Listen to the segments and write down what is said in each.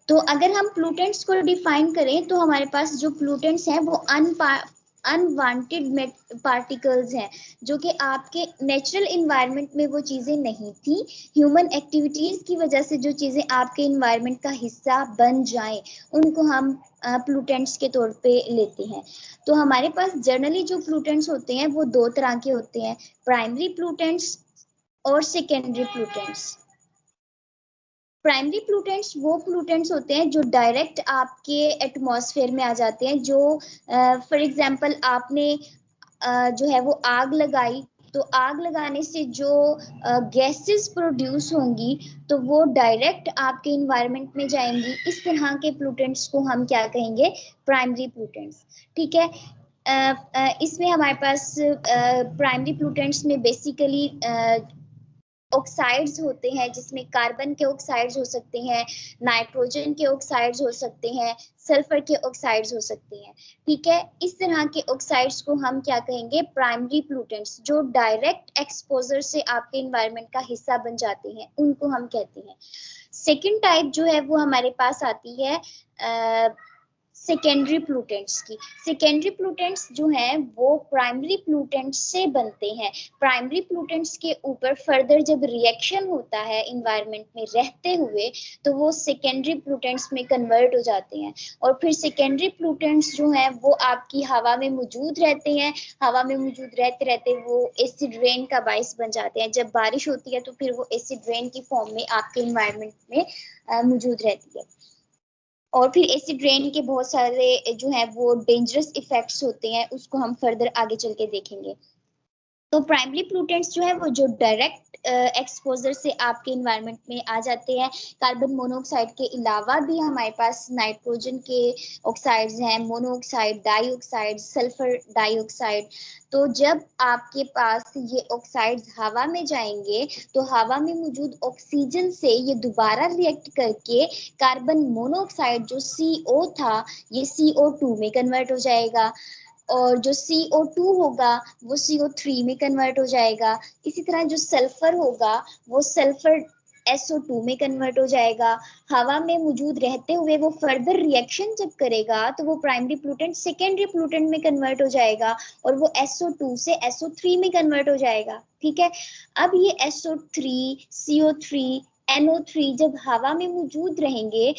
तो अगर हम प्लूटेंट्स को डिफाइन करें तो हमारे पास जो प्लूटेंट्स हैं वो अनवांटेड पार्टिकल्स हैं, जो कि आपके नेचुरल इन्वायरमेंट में वो चीजें नहीं थी। ह्यूमन एक्टिविटीज की वजह से जो चीजें आपके इन्वायरमेंट का हिस्सा बन जाएं, उनको हम प्लूटेंट्स के तौर पे लेते हैं। तो हमारे पास जनरली जो प्लूटेंट्स होते हैं वो दो तरह के होते हैं, प्राइमरी प्लूटेंट्स और सेकेंडरी प्लूटेंट्स। प्राइमरी प्लूटेंट्स वो प्लूटेंट्स होते हैं जो डायरेक्ट आपके एटमॉस्फेयर में आ जाते हैं। जो फॉर एग्जांपल आपने जो है वो आग लगाई, तो आग लगाने से जो गैसेस प्रोड्यूस होंगी तो वो डायरेक्ट आपके इन्वायरमेंट में जाएंगी। इस तरह के प्लूटेंट्स को हम क्या कहेंगे, प्राइमरी प्लूटेंट्स। ठीक है। इसमें हमारे पास प्राइमरी प्लूटेंट्स में बेसिकली ऑक्साइड्स होते हैं, जिसमें कार्बन के ऑक्साइड्स हो सकते हैं, नाइट्रोजन के ऑक्साइड्स हो सकते हैं, सल्फर के ऑक्साइड्स हो सकते हैं। ठीक है। इस तरह के ऑक्साइड्स को हम क्या कहेंगे, प्राइमरी प्लूटेंट्स। जो डायरेक्ट एक्सपोजर से आपके इन्वायरमेंट का हिस्सा बन जाते हैं, उनको हम कहते हैं। सेकेंड टाइप जो है वो हमारे पास आती है सेकेंडरी प्लूटेंट्स की। सेकेंडरी प्लूटेंट्स जो हैं वो प्राइमरी प्लूटेंट्स से बनते हैं। प्राइमरी प्लूटेंट्स के ऊपर फर्दर जब रिएक्शन होता है इन्वायरमेंट में रहते हुए, तो वो सेकेंडरी प्लूटेंट्स में कन्वर्ट हो जाते हैं। और फिर सेकेंडरी प्लूटेंट्स जो हैं वो आपकी हवा में मौजूद रहते हैं। हवा में मौजूद रहते रहते वो एसिड रेन का बाइस बन जाते हैं। जब बारिश होती है तो फिर वो एसिड रेन की फॉर्म में आपके इन्वायरमेंट में मौजूद रहती है। और फिर एसिड रेन के बहुत सारे जो है वो डेंजरस इफेक्ट्स होते हैं, उसको हम फर्दर आगे चल के देखेंगे। तो प्राइमरी प्लूटेंट्स जो है वो जो डायरेक्ट एक्सपोजर से आपके इन्वायरमेंट में आ जाते हैं। कार्बन मोनोऑक्साइड के अलावा भी हमारे पास नाइट्रोजन के ऑक्साइड्स हैं, मोनोऑक्साइड, डाइऑक्साइड, सल्फर डाइऑक्साइड। तो जब आपके पास ये ऑक्साइड्स हवा में जाएंगे तो हवा में मौजूद ऑक्सीजन से ये दोबारा रिएक्ट करके कार्बन मोनोऑक्साइड जो CO था, ये CO2 में कन्वर्ट हो जाएगा। और जो CO2 होगा वो CO3 में कन्वर्ट हो जाएगा। इसी तरह जो सल्फर होगा वो सल्फर SO2 में कन्वर्ट हो जाएगा। हवा में मौजूद रहते हुए वो फर्दर रिएक्शन जब करेगा तो वो प्राइमरी प्लूटेंट सेकेंडरी प्लूटेंट में कन्वर्ट हो जाएगा और वो SO2 से SO3 में कन्वर्ट हो जाएगा। ठीक है। अब ये SO3, CO3, NO3 जब हवा में मौजूद रहेंगे,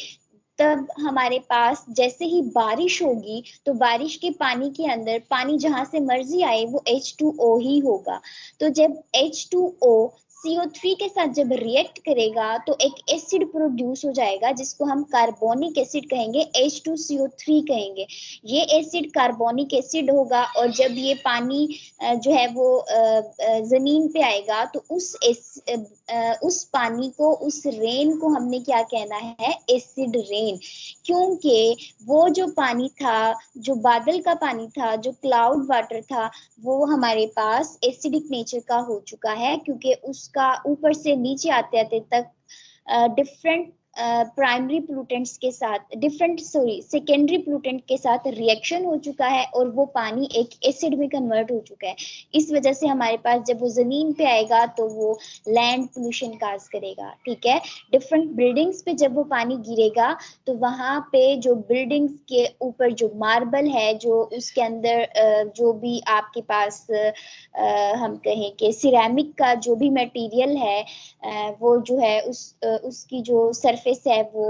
तब हमारे पास जैसे ही बारिश होगी तो बारिश के पानी के अंदर, पानी जहां से मर्जी आए, वो H2O ही होगा। तो जब H2O CO3 के साथ जब रिएक्ट करेगा तो एक एसिड प्रोड्यूस हो जाएगा जिसको हम कार्बोनिक एसिड कहेंगे, H2CO3 कहेंगे। ये एसिड कार्बोनिक एसिड होगा और जब ये पानी जो है वो जमीन पे आएगा तो उस पानी को, उस रेन को हमने क्या कहना है, एसिड रेन। क्योंकि वो जो पानी था, जो बादल का पानी था, जो क्लाउड वाटर था, वो हमारे पास एसिडिक नेचर का हो चुका है, क्योंकि उसका ऊपर से नीचे आते आते तक डिफरेंट प्राइमरी प्लूटेंट्स के साथ, सेकेंडरी प्लूटेंट के साथ रिएक्शन हो चुका है और वो पानी एक एसिड में कन्वर्ट हो चुका है। इस वजह से हमारे पास जब वो जमीन पे आएगा तो वो लैंड पोल्यूशन काज करेगा। ठीक है। डिफरेंट बिल्डिंग्स पे जब वो पानी गिरेगा तो वहां पे जो बिल्डिंग्स के ऊपर जो मार्बल है, जो उसके अंदर जो भी आपके पास हम कहें कि सिरेमिक का जो भी मटेरियल है, वो जो है उसकी जो सरफेस है वो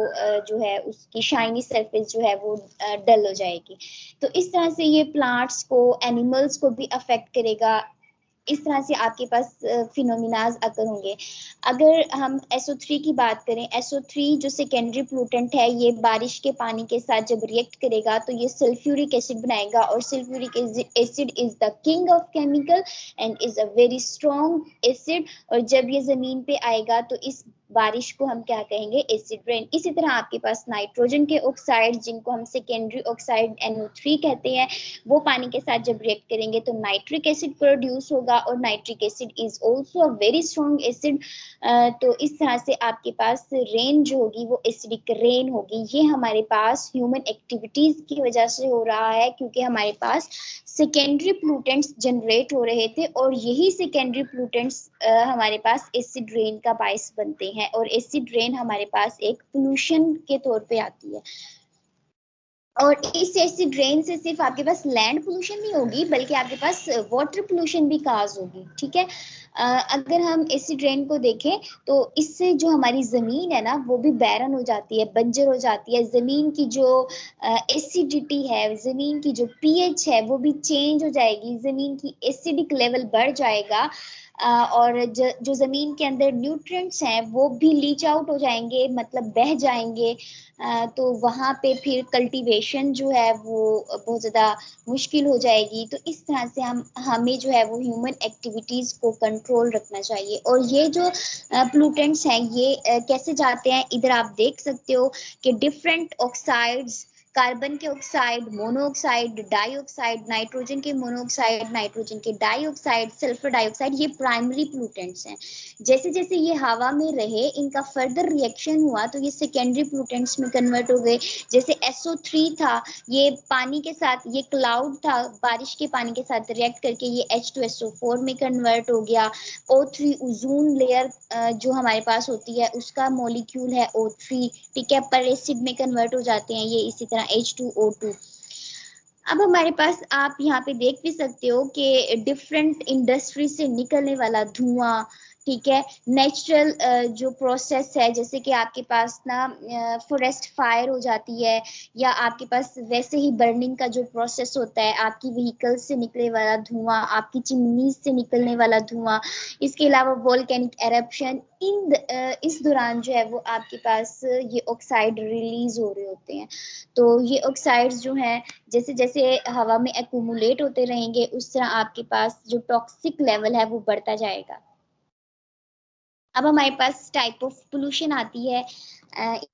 जो है उसकी शाइनी सरफेस जो है वो डल हो जाएगी। तो इस तरह से ये प्लांट्स को, एनिमल्स को भी अफेक्ट करेगा। इस तरह से आपके पास फिनोमिनाज अकर होंगे। अगर हम SO3 की बात करें, SO3 जो सेकेंडरी प्लूटेंट है, ये बारिश के पानी के साथ जब रिएक्ट करेगा तो ये सल्फ्यूरिक एसिड बनाएगा और sulphuric acid is the king of chemical and is a very strong acid. और जब ये जमीन पे आएगा तो इस बारिश को हम क्या कहेंगे, एसिड रेन। इसी तरह आपके पास नाइट्रोजन के ऑक्साइड, जिनको हम सेकेंडरी ऑक्साइड NO3 कहते हैं, वो पानी के साथ जब रिएक्ट करेंगे तो नाइट्रिक एसिड प्रोड्यूस होगा और nitric acid is also a very strong acid. तो इस तरह से आपके पास रेन जो होगी वो एसिडिक रेन होगी। ये हमारे पास ह्यूमन एक्टिविटीज की वजह से हो रहा है, क्योंकि हमारे पास सेकेंडरी प्लूटेंट्स जनरेट हो रहे थे और यही सेकेंडरी प्लूटेंट्स हमारे पास एसिड रेन का बायस बनते हैं। हैं, और एसिड रेन हमारे पास एक पोल्यूशन के तौर पे आती है। और इस एसिड रेन से सिर्फ आपके पास लैंड पोल्यूशन नहीं होगी, बल्कि आपके पास वाटर पोल्यूशन भी काज होगी, ठीक है। अगर हम एसिड रेन को देखें तो इससे जो हमारी जमीन है ना वो भी बैरन हो जाती है, बंजर हो जाती है। जमीन की जो एसिडिटी है, जमीन की जो पीएच है वो भी चेंज हो जाएगी, जमीन की एसिडिक लेवल बढ़ जाएगा। और जो जमीन के अंदर न्यूट्रिएंट्स हैं वो भी लीच आउट हो जाएंगे, मतलब बह जाएंगे। तो वहां पे फिर कल्टीवेशन जो है वो बहुत ज्यादा मुश्किल हो जाएगी। तो इस तरह से हमें जो है वो ह्यूमन एक्टिविटीज को कंट्रोल रखना चाहिए। और ये जो पोल्यूटेंट्स हैं ये कैसे जाते हैं, इधर आप देख सकते हो कि डिफरेंट ऑक्साइड्स, कार्बन के ऑक्साइड, मोनोऑक्साइड, डाइऑक्साइड, नाइट्रोजन के मोनोऑक्साइड, नाइट्रोजन के डाइऑक्साइड, सल्फर डाइऑक्साइड, ये प्राइमरी पोल्यूटेंट्स हैं। जैसे जैसे ये हवा में रहे, इनका फर्दर रिएक्शन हुआ तो ये सेकेंडरी पोल्यूटेंट्स में कन्वर्ट हो गए। जैसे SO3 था, ये पानी के साथ, ये क्लाउड था, बारिश के पानी के साथ रिएक्ट करके ये H2SO4 में कन्वर्ट हो गया। O3 ओजोन लेयर जो हमारे पास होती है उसका मॉलिक्यूल है O3, ठीक है, पर एसिड में कन्वर्ट हो जाते हैं ये इसी तरह H2O2। अब हमारे पास आप यहाँ पे देख भी सकते हो कि डिफरेंट इंडस्ट्री से निकलने वाला धुआं, ठीक है, नेचुरल जो प्रोसेस है, जैसे कि आपके पास ना फॉरेस्ट फायर हो जाती है, या आपके पास वैसे ही बर्निंग का जो प्रोसेस होता है, आपकी व्हीकल से निकलने वाला धुआं, आपकी चिमनी से निकलने वाला धुआं, इसके अलावा वोल्केनिक एरप्शन, इस दौरान जो है वो आपके पास ये ऑक्साइड रिलीज हो रहे होते हैं। तो ये ऑक्साइड्स जो हैं जैसे जैसे हवा में एक्यूमुलेट होते रहेंगे उस तरह आपके पास जो टॉक्सिक लेवल है वो बढ़ता जाएगा। अब हमारे पास टाइप ऑफ पोल्यूशन आती है।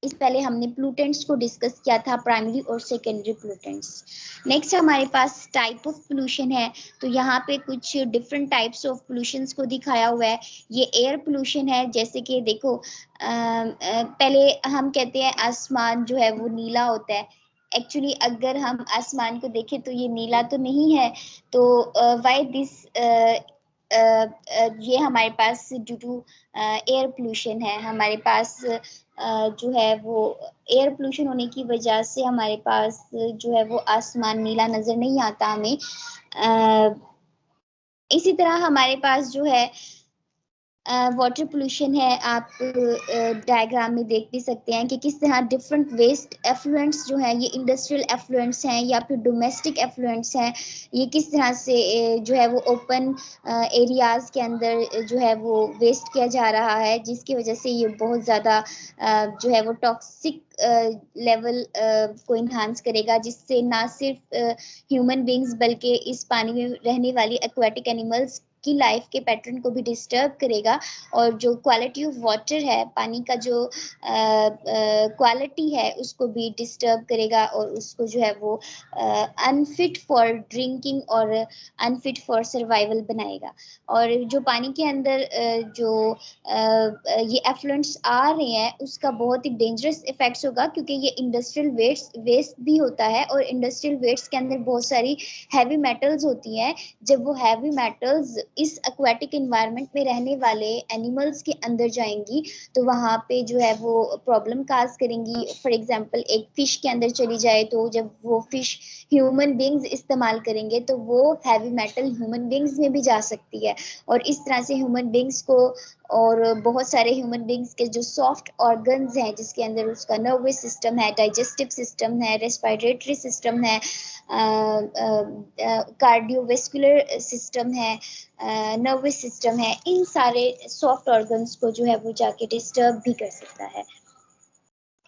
इस पहले हमने पोल्यूटेंट्स को डिस्कस किया था, प्राइमरी और सेकेंडरी पोल्यूटेंट्स। नेक्स्ट हमारे पास टाइप ऑफ पोल्यूशन है। तो यहाँ पे कुछ डिफरेंट टाइप्स ऑफ पोल्यूशंस को दिखाया हुआ है। ये एयर पोल्यूशन है, जैसे कि देखो पहले हम कहते हैं आसमान जो है वो नीला होता है। एक्चुअली अगर हम आसमान को देखें तो ये नीला तो नहीं है। तो व्हाई दिस, ये हमारे पास ड्यू टू एयर पोल्यूशन है। हमारे पास जो है वो एयर पोल्यूशन होने की वजह से हमारे पास जो है वो आसमान नीला नजर नहीं आता हमें। इसी तरह हमारे पास जो है वाटर पोल्यूशन है। आप डायग्राम में देख भी सकते हैं कि किस तरह डिफरेंट वेस्ट एफ्लुएंट्स जो हैं, ये इंडस्ट्रियल एफ्लुएंट्स हैं या फिर डोमेस्टिक एफ्लुएंट्स हैं, ये किस तरह से जो है वो ओपन एरियाज के अंदर जो है वो वेस्ट किया जा रहा है, जिसकी वजह से ये बहुत ज़्यादा जो है वो टॉक्सिक लेवल को इन्हांस करेगा, जिससे ना सिर्फ ह्यूमन बींग्स बल्कि इस पानी में रहने वाली एक्वाटिक एनिमल्स की लाइफ के पैटर्न को भी डिस्टर्ब करेगा। और जो क्वालिटी ऑफ वाटर है, पानी का जो क्वालिटी है उसको भी डिस्टर्ब करेगा, और उसको जो है वो अनफिट फॉर ड्रिंकिंग और अनफिट फॉर सर्वाइवल बनाएगा। और जो पानी के अंदर जो ये एफ्लुएंट्स आ रहे हैं उसका बहुत ही डेंजरस इफेक्ट्स होगा, क्योंकि ये इंडस्ट्रियल वेस्ट भी होता है, और इंडस्ट्रियल वेस्ट के अंदर बहुत सारी हैवी मेटल्स होती हैं। जब वो हैवी मेटल्स इस एक्वाटिक एनवायरनमेंट में रहने वाले एनिमल्स के अंदर जाएंगी तो वहाँ पे जो है वो प्रॉब्लम काज करेंगी। फॉर एग्जांपल एक फिश के अंदर चली जाए तो जब वो फिश ह्यूमन बींग्स इस्तेमाल करेंगे तो वो हैवी मेटल ह्यूमन बींग्स में भी जा सकती है, और इस तरह से ह्यूमन बींग्स को और बहुत सारे ह्यूमन बींग्स के जो सॉफ्ट ऑर्गन्स हैं, जिसके अंदर उसका नर्वस सिस्टम है, डाइजेस्टिव सिस्टम है, रेस्पिरेटरी सिस्टम है, कार्डियोवेस्कुलर सिस्टम है, नर्वस सिस्टम है, इन सारे सॉफ्ट ऑर्गन्स को जो है वो जाके डिस्टर्ब भी कर सकता है,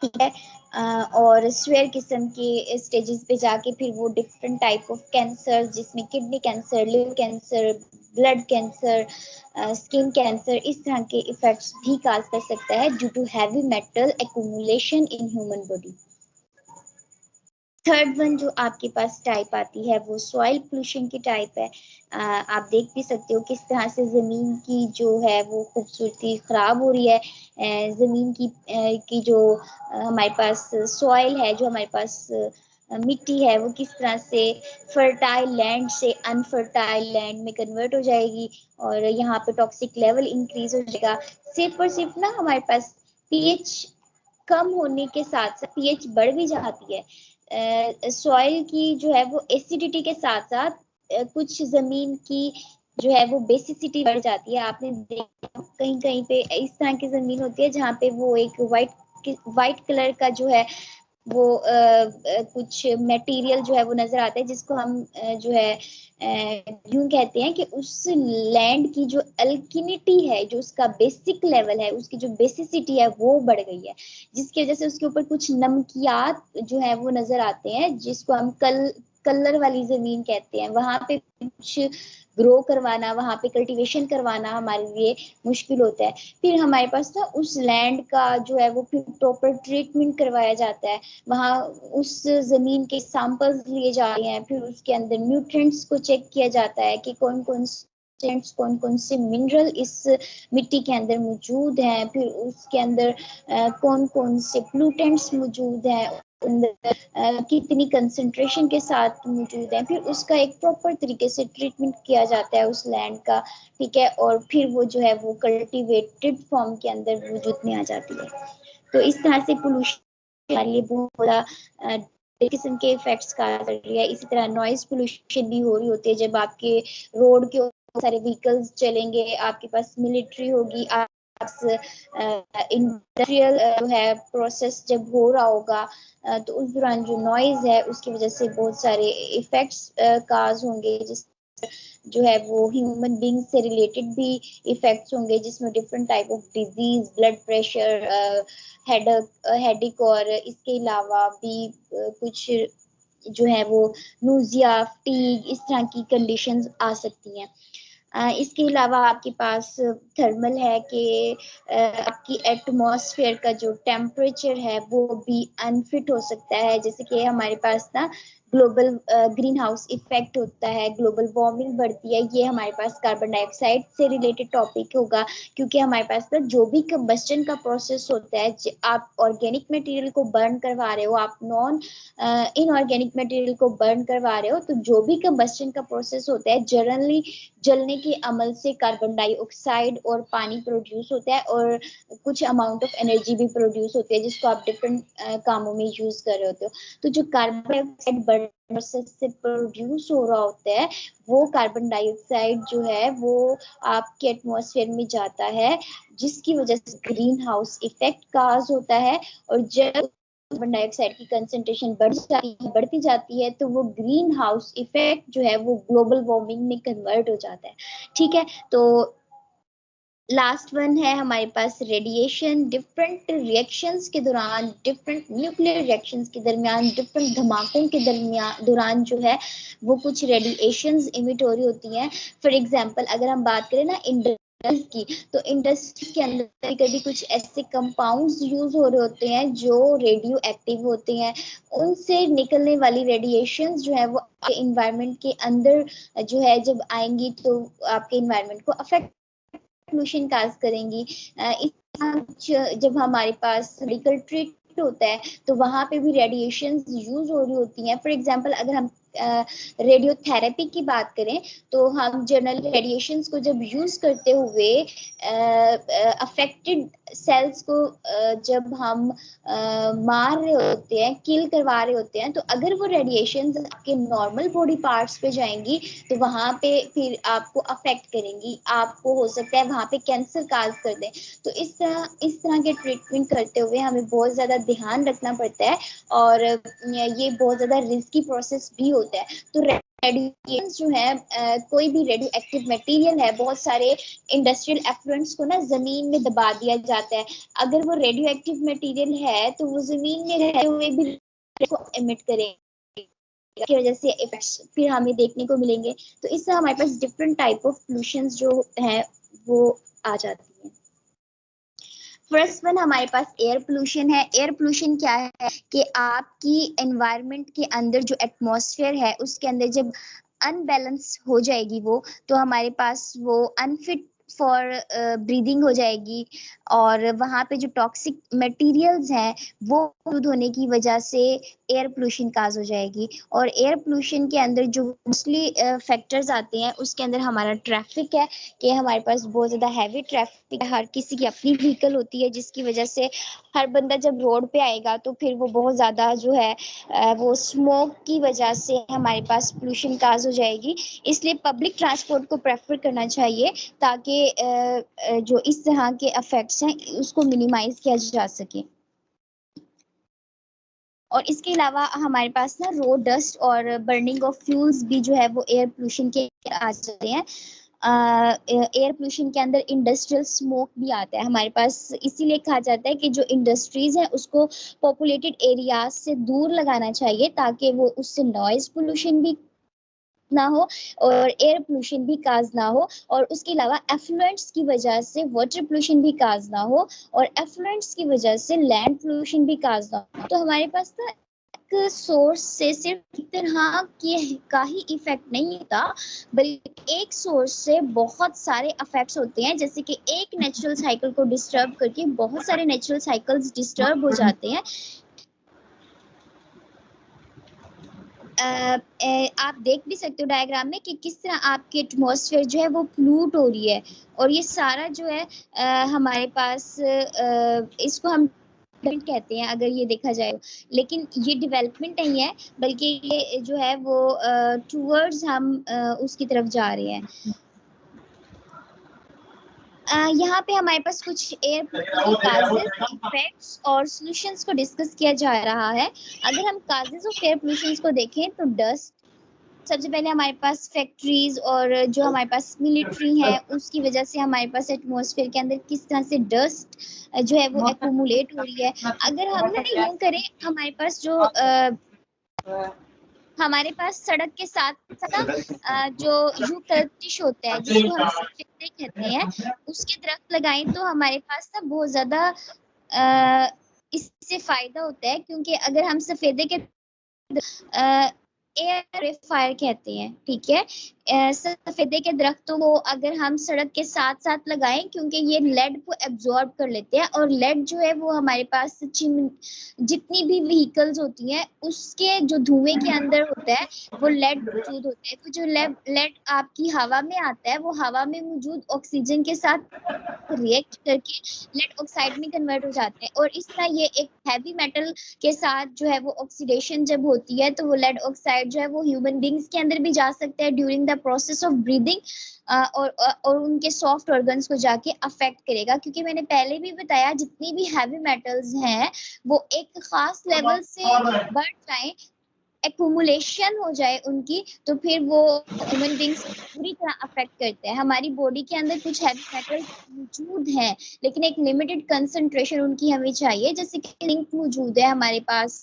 ठीक है। और स्वेयर किस्म के स्टेजेस पे जाके फिर वो डिफरेंट टाइप ऑफ कैंसर, जिसमें kidney cancer, liver cancer, blood cancer, skin cancer, इस तरह के इफेक्ट्स भी काज कर सकता है due to heavy metal accumulation in human body. Third one जो आपके पास टाइप आती है वो सॉइल पोल्यूशन की टाइप है। आप देख भी सकते हो किस तरह से जमीन की जो है वो खूबसूरती खराब हो रही है। जमीन की जो हमारे पास सॉइल है, जो हमारे पास मिट्टी है वो किस तरह से फर्टाइल लैंड से अनफर्टाइल लैंड में कन्वर्ट हो जाएगी और यहाँ पे टॉक्सिक लेवल इंक्रीज हो जाएगा। सिर्फ और सिर्फ ना हमारे पास पीएच कम होने के साथ साथ पीएच बढ़ भी जाती है। सॉइल की जो है वो एसिडिटी के साथ साथ कुछ जमीन की जो है वो बेसिसिटी बढ़ जाती है। आपने देखा कहीं कहीं पे इस तरह की जमीन होती है जहाँ पे वो एक वाइट कलर का जो है वो कुछ मटेरियल जो है वो नजर आता है जिसको हम जो है यूं कहते हैं कि उस लैंड की जो अल्किनिटी है, जो उसका बेसिक लेवल है, उसकी जो बेसिसिटी है वो बढ़ गई है, जिसकी वजह से उसके ऊपर कुछ नमकियात जो है वो नजर आते हैं, जिसको हम कलर वाली जमीन कहते हैं। वहां पे कुछ ग्रो करवाना, वहां पे कल्टीवेशन करवाना हमारे लिए मुश्किल होता है। फिर हमारे पास ना उस लैंड का जो है वो फिर प्रॉपर ट्रीटमेंट करवाया जाता है। वहाँ उस जमीन के सैंपल्स लिए जा रहे हैं, फिर उसके अंदर न्यूट्रिएंट्स को चेक किया जाता है कि कौन कौन से मिनरल इस मिट्टी के अंदर मौजूद हैं, फिर उसके अंदर कौन कौन से प्लूटेंट्स मौजूद हैं, कितनी कंसंट्रेशन के साथ मौजूद है, फिर उसका एक प्रॉपर तरीके से ट्रीटमेंट किया जाता है उस लैंड का, ठीक है, और फिर वो जो है वो कल्टीवेटेड फॉर्म के अंदर वजूद में आ जाती है। तो इस तरह से पोल्यूशन हमारे लिए बहुत बड़ा किस्म के इफेक्ट्स कर रही है। इसी तरह नॉइज पोल्यूशन भी हो रही होती है। जब आपके रोड के ऊपर सारे व्हीकल्स चलेंगे, आपके पास मिलिट्री होगी, इंडस्ट्रियल जो है प्रोसेस जब हो रहा होगा तो उस दौरान जो नॉइज है उसकी वजह से बहुत सारे इफेक्ट्स काज होंगे, जिस जो है वो ह्यूमन बींग से रिलेटेड भी इफेक्ट्स होंगे, जिसमें different type of disease, blood pressure, headache और इसके अलावा भी कुछ जो है वो नूजिया, फटीग, इस तरह की कंडीशंस आ सकती हैं। इसके अलावा आपके पास थर्मल है कि आपकी एटमॉस्फेयर का जो टेम्परेचर है वो भी अनफिट हो सकता है। जैसे कि हमारे पास ना ग्लोबल ग्रीन हाउस इफेक्ट होता है, ग्लोबल वार्मिंग बढ़ती है, ये हमारे पास कार्बन डाइऑक्साइड से रिलेटेड टॉपिक होगा, क्योंकि हमारे पास ना जो भी कंबस्टन का प्रोसेस होता है, आप ऑर्गेनिक मटेरियल को बर्न करवा रहे हो, आप नॉन इनऑर्गेनिक मटेरियल को बर्न करवा रहे हो, तो जो भी कंबस्टन का प्रोसेस होता है जनरली जलने के अमल से कार्बन डाइऑक्साइड और पानी प्रोड्यूस होता है और कुछ अमाउंट ऑफ एनर्जी भी प्रोड्यूस होती है, जिसको आप डिफरेंट कामों में यूज कर रहे होते हो। तो जो कार्बन डाइऑक्साइड प्रोसेस से प्रोड्यूस हो रहा होता है, वो कार्बन डाइऑक्साइड जो है वो आपके एटमॉस्फेयर में जाता है, जिसकी वजह से ग्रीन हाउस इफेक्ट काज होता है। और जब कार्बन डाइऑक्साइड की कंसेंट्रेशन बढ़ती जाती है तो वो ग्रीन हाउस इफेक्ट जो है वो ग्लोबल वार्मिंग में कन्वर्ट हो जाता है। ठीक है, तो लास्ट वन है हमारे पास रेडिएशन। डिफरेंट रिएक्शंस के दौरान, डिफरेंट न्यूक्लियर रिएक्शंस के दरमियान, डिफरेंट धमाकों के दौरान जो है वो कुछ रेडिएशंस इमिट हो रही होती हैं। फॉर एग्जांपल अगर हम बात करें ना की, तो इंडस्ट्री के अंदर कभी कुछ ऐसे कंपाउंड्स यूज हो रहे होते हैं जो रेडियो एक्टिव होते हैं, उनसे निकलने वाली रेडिएशंस जो है वो इन्वायरमेंट के अंदर जो है जब आएंगी तो आपके इन्वायरमेंट को अफेक्ट, पोल्यूशन काज करेंगी। जब हमारे पास मेडिकल ट्रीटमेंट होता है तो वहां पे भी रेडिएशन यूज हो रही होती हैं। फॉर एग्जांपल अगर हम रेडियोथेरेपी की बात करें तो हम जनरल रेडिएशंस को जब यूज करते हुए अफेक्टेड सेल्स को जब हम मार रहे होते हैं, किल करवा रहे होते हैं, तो अगर वो रेडिएशंस आपके नॉर्मल बॉडी पार्ट्स पे जाएंगी तो वहां पे फिर आपको अफेक्ट करेंगी, आपको हो सकता है वहां पे कैंसर काज कर दें। तो इस तरह के ट्रीटमेंट करते हुए हमें बहुत ज्यादा ध्यान रखना पड़ता है और ये बहुत ज्यादा रिस्की प्रोसेस भी होता है। तो रेडिएशन जो है कोई भी रेडियो एक्टिव मटेरियल है, बहुत सारे इंडस्ट्रियल एफ्लुएंट्स को ना जमीन में दबा दिया जाता है। अगर वो रेडियो एक्टिव मटेरियल है तो वो जमीन में रहते हुए भी को एमिट करेंगे, की वजह से इफेक्ट्स फिर हमें देखने को मिलेंगे। तो इससे हमारे पास डिफरेंट टाइप ऑफ पोल्यूशन जो है वो आ जाती है। फर्स्ट वन हमारे पास एयर पोल्यूशन है। एयर पोल्यूशन क्या है कि आपकी एनवायरनमेंट के अंदर जो एटमॉस्फेयर है उसके अंदर जब अनबैलेंस हो जाएगी वो, तो हमारे पास वो अनफिट फॉर ब्रीदिंग हो जाएगी, और वहाँ पे जो टॉक्सिक मटेरियल्स हैं वो मौजूद होने की वजह से एयर पोल्यूशन काज हो जाएगी। और एयर पोल्यूशन के अंदर जो मोस्टली फैक्टर्स आते हैं उसके अंदर हमारा ट्रैफिक है, कि हमारे पास बहुत ज़्यादा हैवी ट्रैफिक है, हर किसी की अपनी व्हीकल होती है, जिसकी वजह से हर बंदा जब रोड पे आएगा तो फिर वो बहुत ज़्यादा जो है वो स्मोक की वजह से हमारे पास पोल्यूशन काज हो जाएगी। इसलिए पब्लिक ट्रांसपोर्ट को प्रेफर करना चाहिए, ताकि जो इस तरह के इफेक्ट्स हैं उसको मिनिमाइज किया जा सके। और इसके अलावा हमारे पास ना रोड डस्ट और बर्निंग ऑफ फ्यूल्स भी जो है वो एयर पोल्यूशन के आ जाते हैं। एयर पोल्यूशन के अंदर इंडस्ट्रियल स्मोक भी आता है हमारे पास, इसीलिए कहा जाता है कि जो इंडस्ट्रीज हैं उसको पॉपुलेटेड एरियाज से दूर लगाना चाहिए, ताकि वो उससे नॉइज पोल्यूशन भी ना हो और एयर पोल्यूशन भी काज ना हो, और उसके अलावा एफ्लुएंट्स की वजह से वाटर पोल्यूशन भी काज ना हो, और एफ्लुएंट्स की वजह से लैंड पोल्यूशन भी काज ना हो। तो हमारे पास ना एक सोर्स से सिर्फ एक तरह का ही इफेक्ट नहीं होता, बल्कि एक सोर्स से बहुत सारे इफेक्ट्स होते हैं। जैसे कि एक नेचुरल साइकिल को डिस्टर्ब करके बहुत सारे नेचुरल साइकिल्स डिस्टर्ब हो जाते हैं। आप देख भी सकते हो डायग्राम में कि किस तरह आपकी एटमॉस्फेयर जो है वो पोल्यूट हो रही है, और ये सारा जो है हमारे पास इसको हम डेवलपमेंट कहते हैं अगर ये देखा जाए, लेकिन ये डेवलपमेंट नहीं है, बल्कि ये जो है वो टूवर्ड्स हम उसकी तरफ जा रहे हैं। यहाँ पे हमारे पास कुछ एयर पोल्यूशन के काजेस, इफेक्ट्स और सॉल्यूशंस को डिस्कस किया जा रहा है। अगर हम काजेस ऑफ एयर पोल्यूशन को देखें तो डस्ट, सबसे पहले हमारे पास फैक्ट्रीज और जो हमारे पास मिलिट्री है उसकी वजह से हमारे पास एटमॉस्फेयर के अंदर किस तरह से डस्ट जो है वो एक्यूमुलेट हो रही है। अगर हम ना यूं करें, हमारे पास जो हमारे पास सड़क के साथ साथ जो यूकलिप्टस होता है जिसको हम सफेदे कहते हैं, उसके दरख्त लगाएं तो हमारे पास ना बहुत ज्यादा इससे फायदा होता है, क्योंकि अगर हम सफेदे के एयर प्योरीफायर कहते हैं, ठीक है, सफेदे के दरख्तों को अगर हम सड़क के साथ साथ लगाएं, क्योंकि ये लेड को एब्जॉर्ब कर लेते हैं, और लेड जो है वो हमारे पास जितनी भी व्हीकल्स होती हैं उसके जो धुएं के अंदर होता है वो लेड मौजूद होता है। तो जो लेड आपकी हवा में आता है वो हवा में मौजूद ऑक्सीजन के साथ रिएक्ट करके लेड ऑक्साइड में कन्वर्ट हो जाते हैं, और इस तरह ये एक हैवी मेटल के साथ जो है वो ऑक्सीडेशन जब होती है तो वो लेड ऑक्साइड जो है वो ह्यूमन बींग्स के अंदर भी जा सकता है during the process of breathing, और उनके सॉफ्ट ऑर्गन्स को जाके अफेक्ट करेगा। क्योंकि मैंने पहले भी बताया जितनी भी हैवी मेटल्स हैं वो एक खास लेवल से बढ़ जाए, एक्यूमुलेशन हो जाए उनकी, तो फिर वो ह्यूमन बींग्स पूरी तरह अफेक्ट करते हैं। हमारी बॉडी के अंदर कुछ हैवी मेटल्स मौजूद हैं, लेकिन एक लिमिटेड कंसंट्रेशन उनकी हमें चाहिए। जैसे कि जिंक मौजूद है हमारे पास,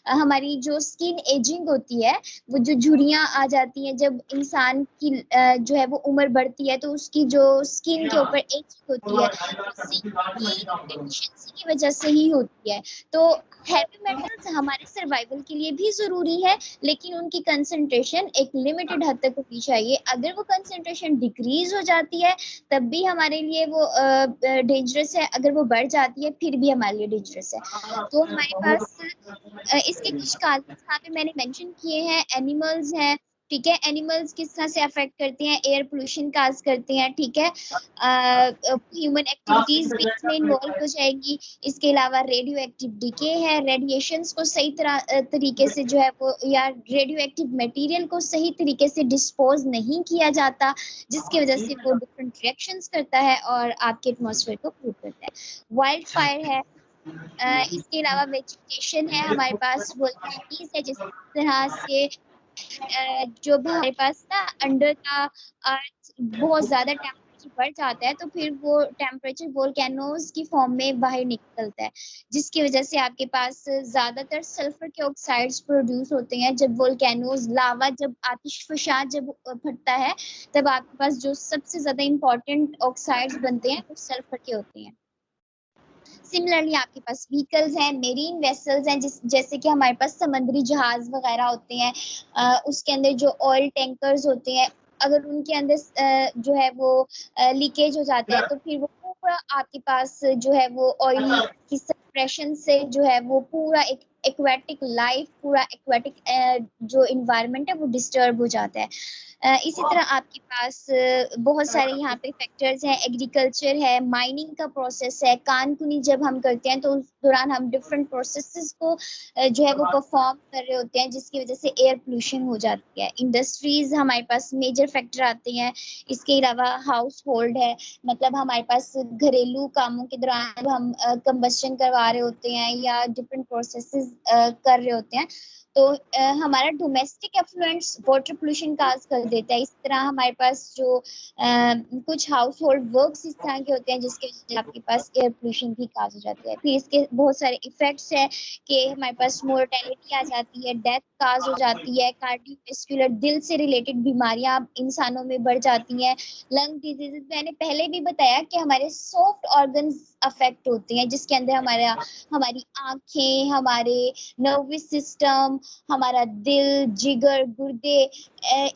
हमारी जो स्किन एजिंग होती है, वो जो झुर्रियां आ जाती हैं जब इंसान की जो है वो उम्र बढ़ती है, तो उसकी जो स्किन के ऊपर एजिंग होती है जिंक की डेफिशिएंसी की वजह से ही होती है। तो हैवी मेटल्स हमारे सर्वाइवल के लिए भी जरूरी है, लेकिन उनकी कंसंट्रेशन एक लिमिटेड हद तक होनी चाहिए। अगर वो कंसंट्रेशन डिक्रीज हो जाती है तब भी हमारे लिए वो डेंजरस है, अगर वो बढ़ जाती है फिर भी हमारे लिए डेंजरस है। तो हमारे पास इसके कुछ कारण यहाँ पे मैंने मेंशन किए हैं। एनिमल्स हैं, ठीक है, एनिमल्स किस तरह से अफेक्ट करते हैं, एयर पोल्यूशन काज करते हैं, ठीक है, ह्यूमन एक्टिविटीज भी इसमें इन्वॉल्व हो जाएंगी। इसके अलावा रेडियो एक्टिव डिके है, रेडिएशंस को सही तरीके से जो है वो, या रेडियो एक्टिव मटेरियल को सही तरीके से डिस्पोज नहीं किया जाता, जिसकी वजह से वो डिफरेंट रिएक्शंस करता है और आपके एटमॉस्फेयर को पोल्यूट करता है। वाइल्ड फायर है, इसके अलावा वेजिटेशन है, हमारे पास वोल्केनोज है, जिस तरह से जो हमारे पास ना अंडर का अर्थ बहुत ज्यादा टेम्परेचर बढ़ जाता है, तो फिर वो टेम्परेचर वोल्केनोज की फॉर्म में बाहर निकलता है, जिसकी वजह से आपके पास ज्यादातर सल्फर के ऑक्साइड्स प्रोड्यूस होते हैं। जब वोल्केनोज लावा जब आतिशफशा जब फटता है, तब आपके पास जो सबसे ज्यादा इंपॉर्टेंट ऑक्साइड्स बनते हैं वो सल्फर के होते हैं। सिमिलरली आपके पास व्हीकल्स हैं, मेरीन वेसल्स हैं, जैसे कि हमारे पास समुद्री जहाज वगैरह होते हैं, उसके अंदर जो ऑयल टैंकर्स होते हैं, अगर उनके अंदर जो है वो लीकेज हो जाता है, तो फिर वो पूरा आपके पास जो है वो ऑयली की सप्रेशन से जो है वो पूरा एक एक्वेटिक लाइफ, पूरा एक्वेटिक जो इन्वायरमेंट है वो डिस्टर्ब हो जाता है। इसी तरह आपके पास बहुत सारे यहाँ पे फैक्टर्स हैं, एग्रीकल्चर है, माइनिंग का प्रोसेस है, कानकुनी जब हम करते हैं तो उस दौरान हम डिफरेंट प्रोसेसेस को जो है वो परफॉर्म कर रहे होते हैं, जिसकी वजह से एयर पोल्यूशन हो जाती है। इंडस्ट्रीज हमारे पास मेजर फैक्टर आते हैं। इसके अलावा हाउस होल्ड है, मतलब हमारे पास घरेलू कामों के दौरान जब हम कंबस्शन करवा रहे होते हैं या डिफरेंट प्रोसेसेस कर रहे होते हैं, तो हमारा डोमेस्टिक एफ्लुएंट्स वाटर पोल्यूशन काज कर देता है। इस तरह हमारे पास जो कुछ हाउस होल्ड वर्क्स इस तरह के होते हैं जिसके वजह से आपके पास एयर पोल्यूशन भी काज हो जाती है। फिर इसके बहुत सारे इफेक्ट्स है कि हमारे पास मोर्टेलिटी आ जाती है, डेथ काज हो जाती है, कार्डियोवैस्कुलर दिल से रिलेटेड बीमारियां इंसानों में बढ़ जाती हैं, लंग डिजीजेस। मैंने पहले भी बताया कि हमारे सॉफ्ट ऑर्गन्स अफेक्ट होते हैं, जिसके अंदर हमारी आंखें, हमारे नर्वस सिस्टम, हमारा दिल, जिगर, गुर्दे,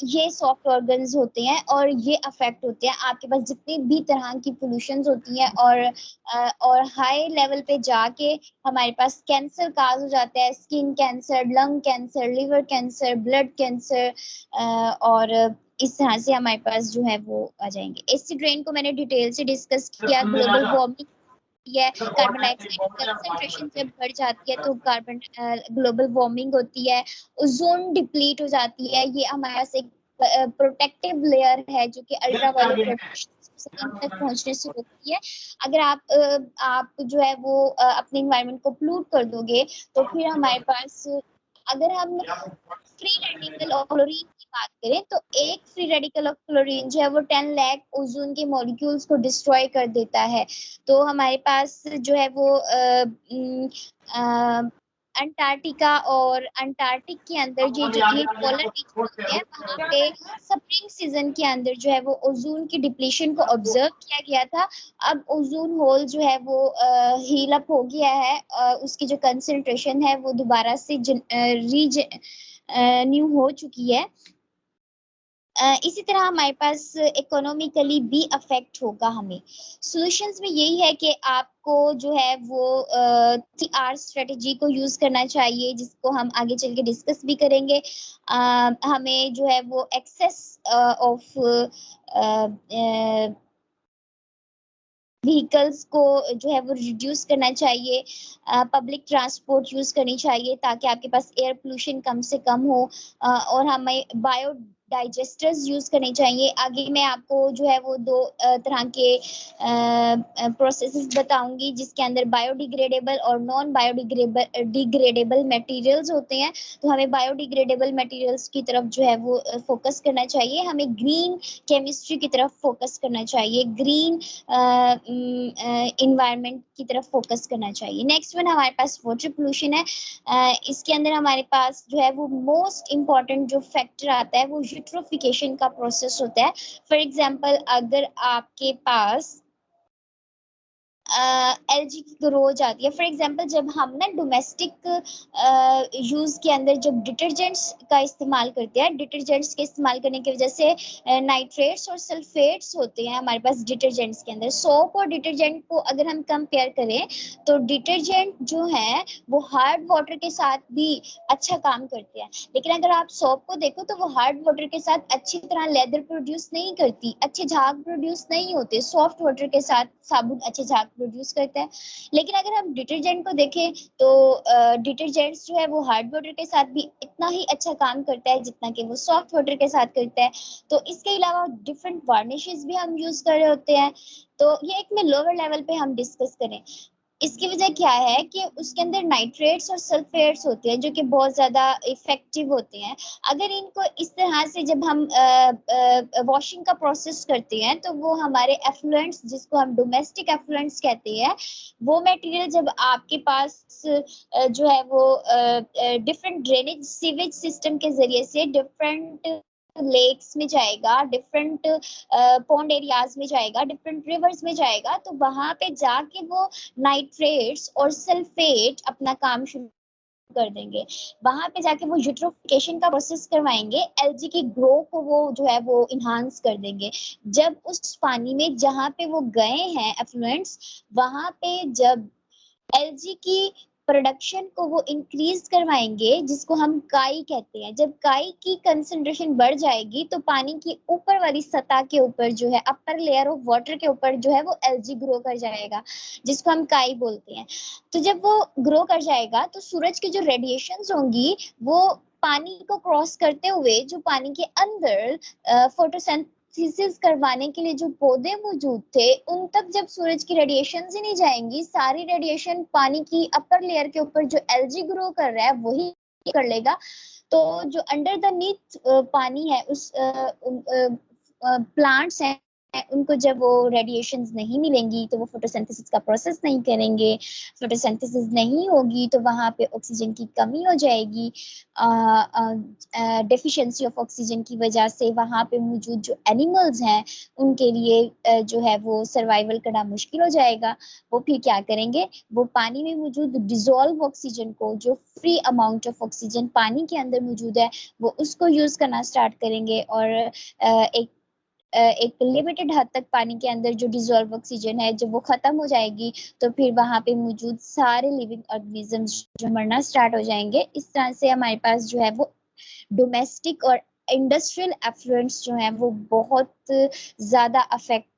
ये सॉफ्ट ऑर्गन्स होते हैं और ये अफेक्ट होते हैं। आपके पास जितनी भी तरह की पोल्यूशंस होती हैं और हाई लेवल पे जाके हमारे पास कैंसर काज हो जाता है, skin cancer, lung cancer, liver cancer, blood cancer, और इस तरह से हमारे पास जो है वो आ जाएंगे। एसिड रेन को मैंने डिटेल से डिस्कस किया। ग्लोबल वार्मिंग है, कार्बन डाइऑक्साइड की कंसंट्रेशन जब बढ़ जाती है तो ग्लोबल वार्मिंग होती है, ओजोन डिप्लीट हो जाती है। ये हमारे पास एक प्रोटेक्टिव लेयर है जो कि अल्ट्रावायलेट रेडिएशन जमीन तक पहुंचने से रोकती है। अगर आप जो है वो अपने इन्वायरमेंट को पोल्यूट कर दोगे, तो फिर हमारे पास, अगर हम फ्री रेडिकल ऑफ क्लोरीन की बात करें, तो एक फ्री रेडिकल ऑफ क्लोरीन जो है वो 10 लाख ओजोन के मॉलिक्यूल्स को डिस्ट्रॉय कर देता है। तो हमारे पास जो है वो अंटार्कटिका और अंटार्कटिक के अंदर ये जो ये पोलर रीजन होते हैं, वहां पे स्प्रिंग सीजन के अंदर जो है वो ओजोन की डिप्लीशन को ऑब्जर्व किया गया था। अब ओजोन होल जो है वो हील अप हो गया है, उसकी जो कंसंट्रेशन है वो दोबारा से न्यू हो चुकी है। इसी तरह हमारे पास इकोनॉमिकली भी अफेक्ट होगा हमें। सॉल्यूशंस में यही है कि आपको जो है वो आर स्ट्रेटेजी को यूज करना चाहिए, जिसको हम आगे चल के डिस्कस भी करेंगे। हमें जो है वो एक्सेस ऑफ व्हीकल्स को जो है वो रिड्यूस करना चाहिए, पब्लिक ट्रांसपोर्ट यूज करनी चाहिए ताकि आपके पास एयर पोल्यूशन कम से कम हो, और हमें बायो डाइजेस्टर्स यूज करने चाहिए। आगे मैं आपको जो है वो दो तरह के प्रोसेसेस बताऊंगी जिसके अंदर बायोडिग्रेडेबल और नॉन बायोडिग्रेडेबल डिग्रेडेबल मटेरियल्स होते हैं। तो हमें बायोडिग्रेडेबल मटेरियल्स की तरफ जो है वो फोकस करना चाहिए, हमें ग्रीन केमिस्ट्री की तरफ फोकस करना चाहिए, ग्रीन इन्वायरमेंट की तरफ फोकस करना चाहिए। नेक्स्ट वन हमारे पास वाटर पोल्यूशन है। इसके अंदर हमारे पास जो है वो मोस्ट इम्पॉर्टेंट जो फैक्टर आता है वो यूट्रोफिकेशन का प्रोसेस होता है। फॉर एग्जाम्पल, अगर आपके पास एलजी की ग्रो हो जाती है, फॉर एग्जांपल जब हम ना डोमेस्टिक यूज के अंदर जब डिटर्जेंट्स का इस्तेमाल करते हैं, डिटर्जेंट्स के इस्तेमाल करने की वजह से नाइट्रेट्स और सल्फेट्स होते हैं हमारे पास डिटर्जेंट्स के अंदर। सोप और डिटर्जेंट को अगर हम कंपेयर करें तो डिटर्जेंट जो है वो हार्ड वाटर के साथ भी अच्छा काम करते हैं, लेकिन अगर आप सोप को देखो तो वो हार्ड वाटर के साथ अच्छी तरह लेदर प्रोड्यूस नहीं करती, अच्छे झाग प्रोड्यूस नहीं होते। सॉफ्ट वाटर के साथ साबुन अच्छे झाग प्रोड्यूस करता है। लेकिन अगर हम डिटर्जेंट को देखें तो डिटर्जेंट्स जो है वो हार्ड वाटर के साथ भी इतना ही अच्छा काम करता है जितना कि वो सॉफ्ट वाटर के साथ करता है। तो इसके अलावा डिफरेंट वार्निशेस भी हम यूज कर रहे होते हैं। तो ये एक में लोअर लेवल पे हम डिस्कस करें, इसकी वजह क्या है कि उसके अंदर नाइट्रेट्स और सल्फेट्स होते हैं जो कि बहुत ज्यादा इफेक्टिव होते हैं। अगर इनको इस तरह से जब हम वॉशिंग का प्रोसेस करते हैं तो वो हमारे एफ्लुएंट्स, जिसको हम डोमेस्टिक एफ्लुएंट्स कहते हैं, वो मटेरियल जब आपके पास जो है वो डिफरेंट ड्रेनेज सीवेज सिस्टम के जरिए से डिफरेंट लेक्स में जाएगा, डिफरेंट पॉन्ड एरियाज में जाएगा, डिफरेंट रिवर्स में जाएगा, तो वहां पे जाके वो नाइट्रेट्स और सल्फेट अपना काम शुरू कर देंगे। वहां पे जाके वो यूट्रोफिकेशन का प्रोसेस करवाएंगे, एल्गी की ग्रो को वो जो है वो इन्हांस कर देंगे। जब उस पानी में जहाँ पे वो गए हैं एफ्लुएंट्स, वहां पे जब एलजी की प्रोडक्शन को वो इंक्रीज करवाएंगे, जिसको हम काई कहते हैं। जब काई की कंसंट्रेशन बढ़ जाएगी तो पानी की ऊपर वाली सतह के ऊपर जो है, अपर लेयर ऑफ वाटर के ऊपर जो है वो एलजी ग्रो कर जाएगा, जिसको हम काई बोलते हैं। तो जब वो ग्रो कर जाएगा तो सूरज की जो रेडिएशंस होंगी वो पानी को क्रॉस करते हुए जो पानी के अंदर फोटोसिंथेसिस करवाने के लिए जो पौधे मौजूद थे उन तक जब सूरज की रेडिएशन ही नहीं जाएंगी, सारी रेडिएशन पानी की अपर लेयर के ऊपर जो एल्जी ग्रो कर रहा है वही कर लेगा। तो जो अंडर द नीथ पानी है उस प्लांट्स हैं उनको जब वो रेडिएशंस नहीं मिलेंगी तो वो फोटोसिंथेसिस का प्रोसेस नहीं करेंगे। फोटोसिंथेसिस नहीं होगी तो वहां पे ऑक्सीजन की कमी हो जाएगी। डेफिशिएंसी ऑफ ऑक्सीजन की वजह से वहां पे मौजूद जो एनिमल्स हैं उनके लिए जो है वो सर्वाइवल करना मुश्किल हो जाएगा। वो फिर क्या करेंगे, वो पानी में मौजूद डिजोल्व ऑक्सीजन को, जो फ्री अमाउंट ऑफ ऑक्सीजन पानी के अंदर मौजूद है, वो उसको यूज करना स्टार्ट करेंगे। और एक लिमिटेड हद तक पानी के अंदर जो डिजोल्व ऑक्सीजन है जब वो खत्म हो जाएगी तो फिर वहां पे मौजूद सारे लिविंग ऑर्गेनिजम्स जो मरना स्टार्ट हो जाएंगे। इस तरह से हमारे पास जो है वो डोमेस्टिक और इंडस्ट्रियल एफ्लुएंट्स जो हैं वो बहुत ज्यादा अफेक्ट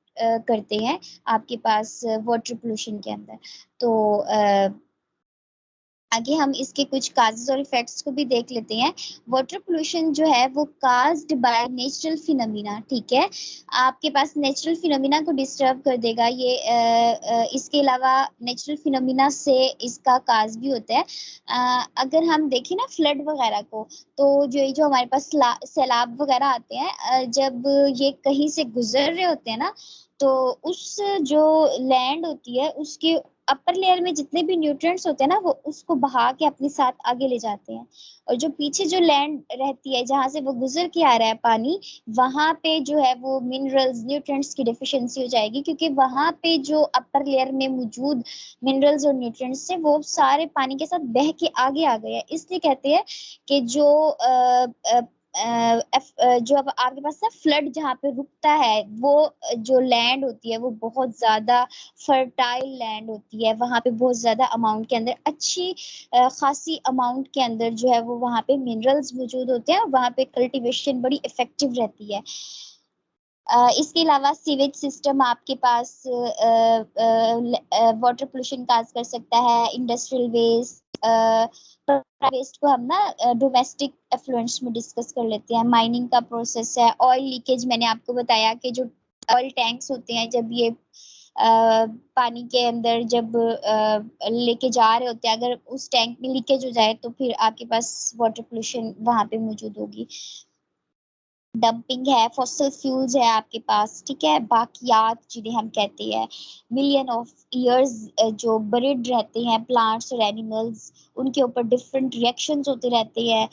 करते हैं आपके पास वाटर पोल्यूशन के अंदर। तो आगे हम इसके कुछ काजेज और इफेक्ट्स को भी देख लेते हैं। वाटर पोल्यूशन जो है वो काज्ड बाय नेचुरल फिनोमिना, ठीक है, आपके पास नेचुरल फिनोमिना को डिस्टर्ब कर देगा ये। इसके अलावा नेचुरल फिनोमिना से इसका काज भी होता है। अगर हम देखें ना फ्लड वगैरह को, तो जो हमारे पास सैलाब वगैरह आते हैं, जब ये कहीं से गुजर रहे होते हैं ना, तो उस जो लैंड होती है उसके अपर लेयर में जितने भी न्यूट्रिएंट्स होते हैं ना वो उसको बहा के अपने साथ आगे ले जाते हैं। और जो पीछे जो लैंड रहती है जहां से वो गुजर के आ रहा है पानी, वहां पे जो है वो मिनरल्स न्यूट्रिएंट्स की डिफिशियंसी हो जाएगी, क्योंकि वहां पे जो अपर लेयर में मौजूद मिनरल्स और न्यूट्रिएंट्स है वो सारे पानी के साथ बह के आगे आ गए हैं। इसलिए कहते हैं कि जो जो अब आपके पास ना फ्लड जहाँ पे रुकता है, वो जो लैंड होती है वो बहुत ज्यादा फर्टाइल लैंड होती है। वहां पे बहुत ज्यादा अमाउंट के अंदर अच्छी खासी अमाउंट के अंदर जो है वो वहां पे मिनरल्स मौजूद होते हैं और वहां पे कल्टीवेशन बड़ी इफेक्टिव रहती है। इसके अलावा सीवेज सिस्टम आपके पास वाटर पोल्यूशन काज कर सकता है। इंडस्ट्रियल वेस्ट, वेस्ट को हम ना डोमेस्टिक एफ्लुएंट्स में डिस्कस कर लेते हैं। माइनिंग का प्रोसेस है, ऑयल लीकेज, मैंने आपको बताया कि जो ऑयल टैंक्स होते हैं जब ये पानी के अंदर जब लेके जा रहे होते हैं, अगर उस टैंक में लीकेज हो जाए तो फिर आपके पास वाटर पोल्यूशन वहां पे मौजूद होगी। डंपिंग है, फॉसिल फ्यूल्स है आपके पास, ठीक है, बाकियात जिन्हें हम कहते हैं, मिलियन ऑफ ईयर्स जो बरिड रहते हैं प्लांट्स और एनिमल्स, उनके ऊपर डिफरेंट रिएक्शंस होते रहते हैं,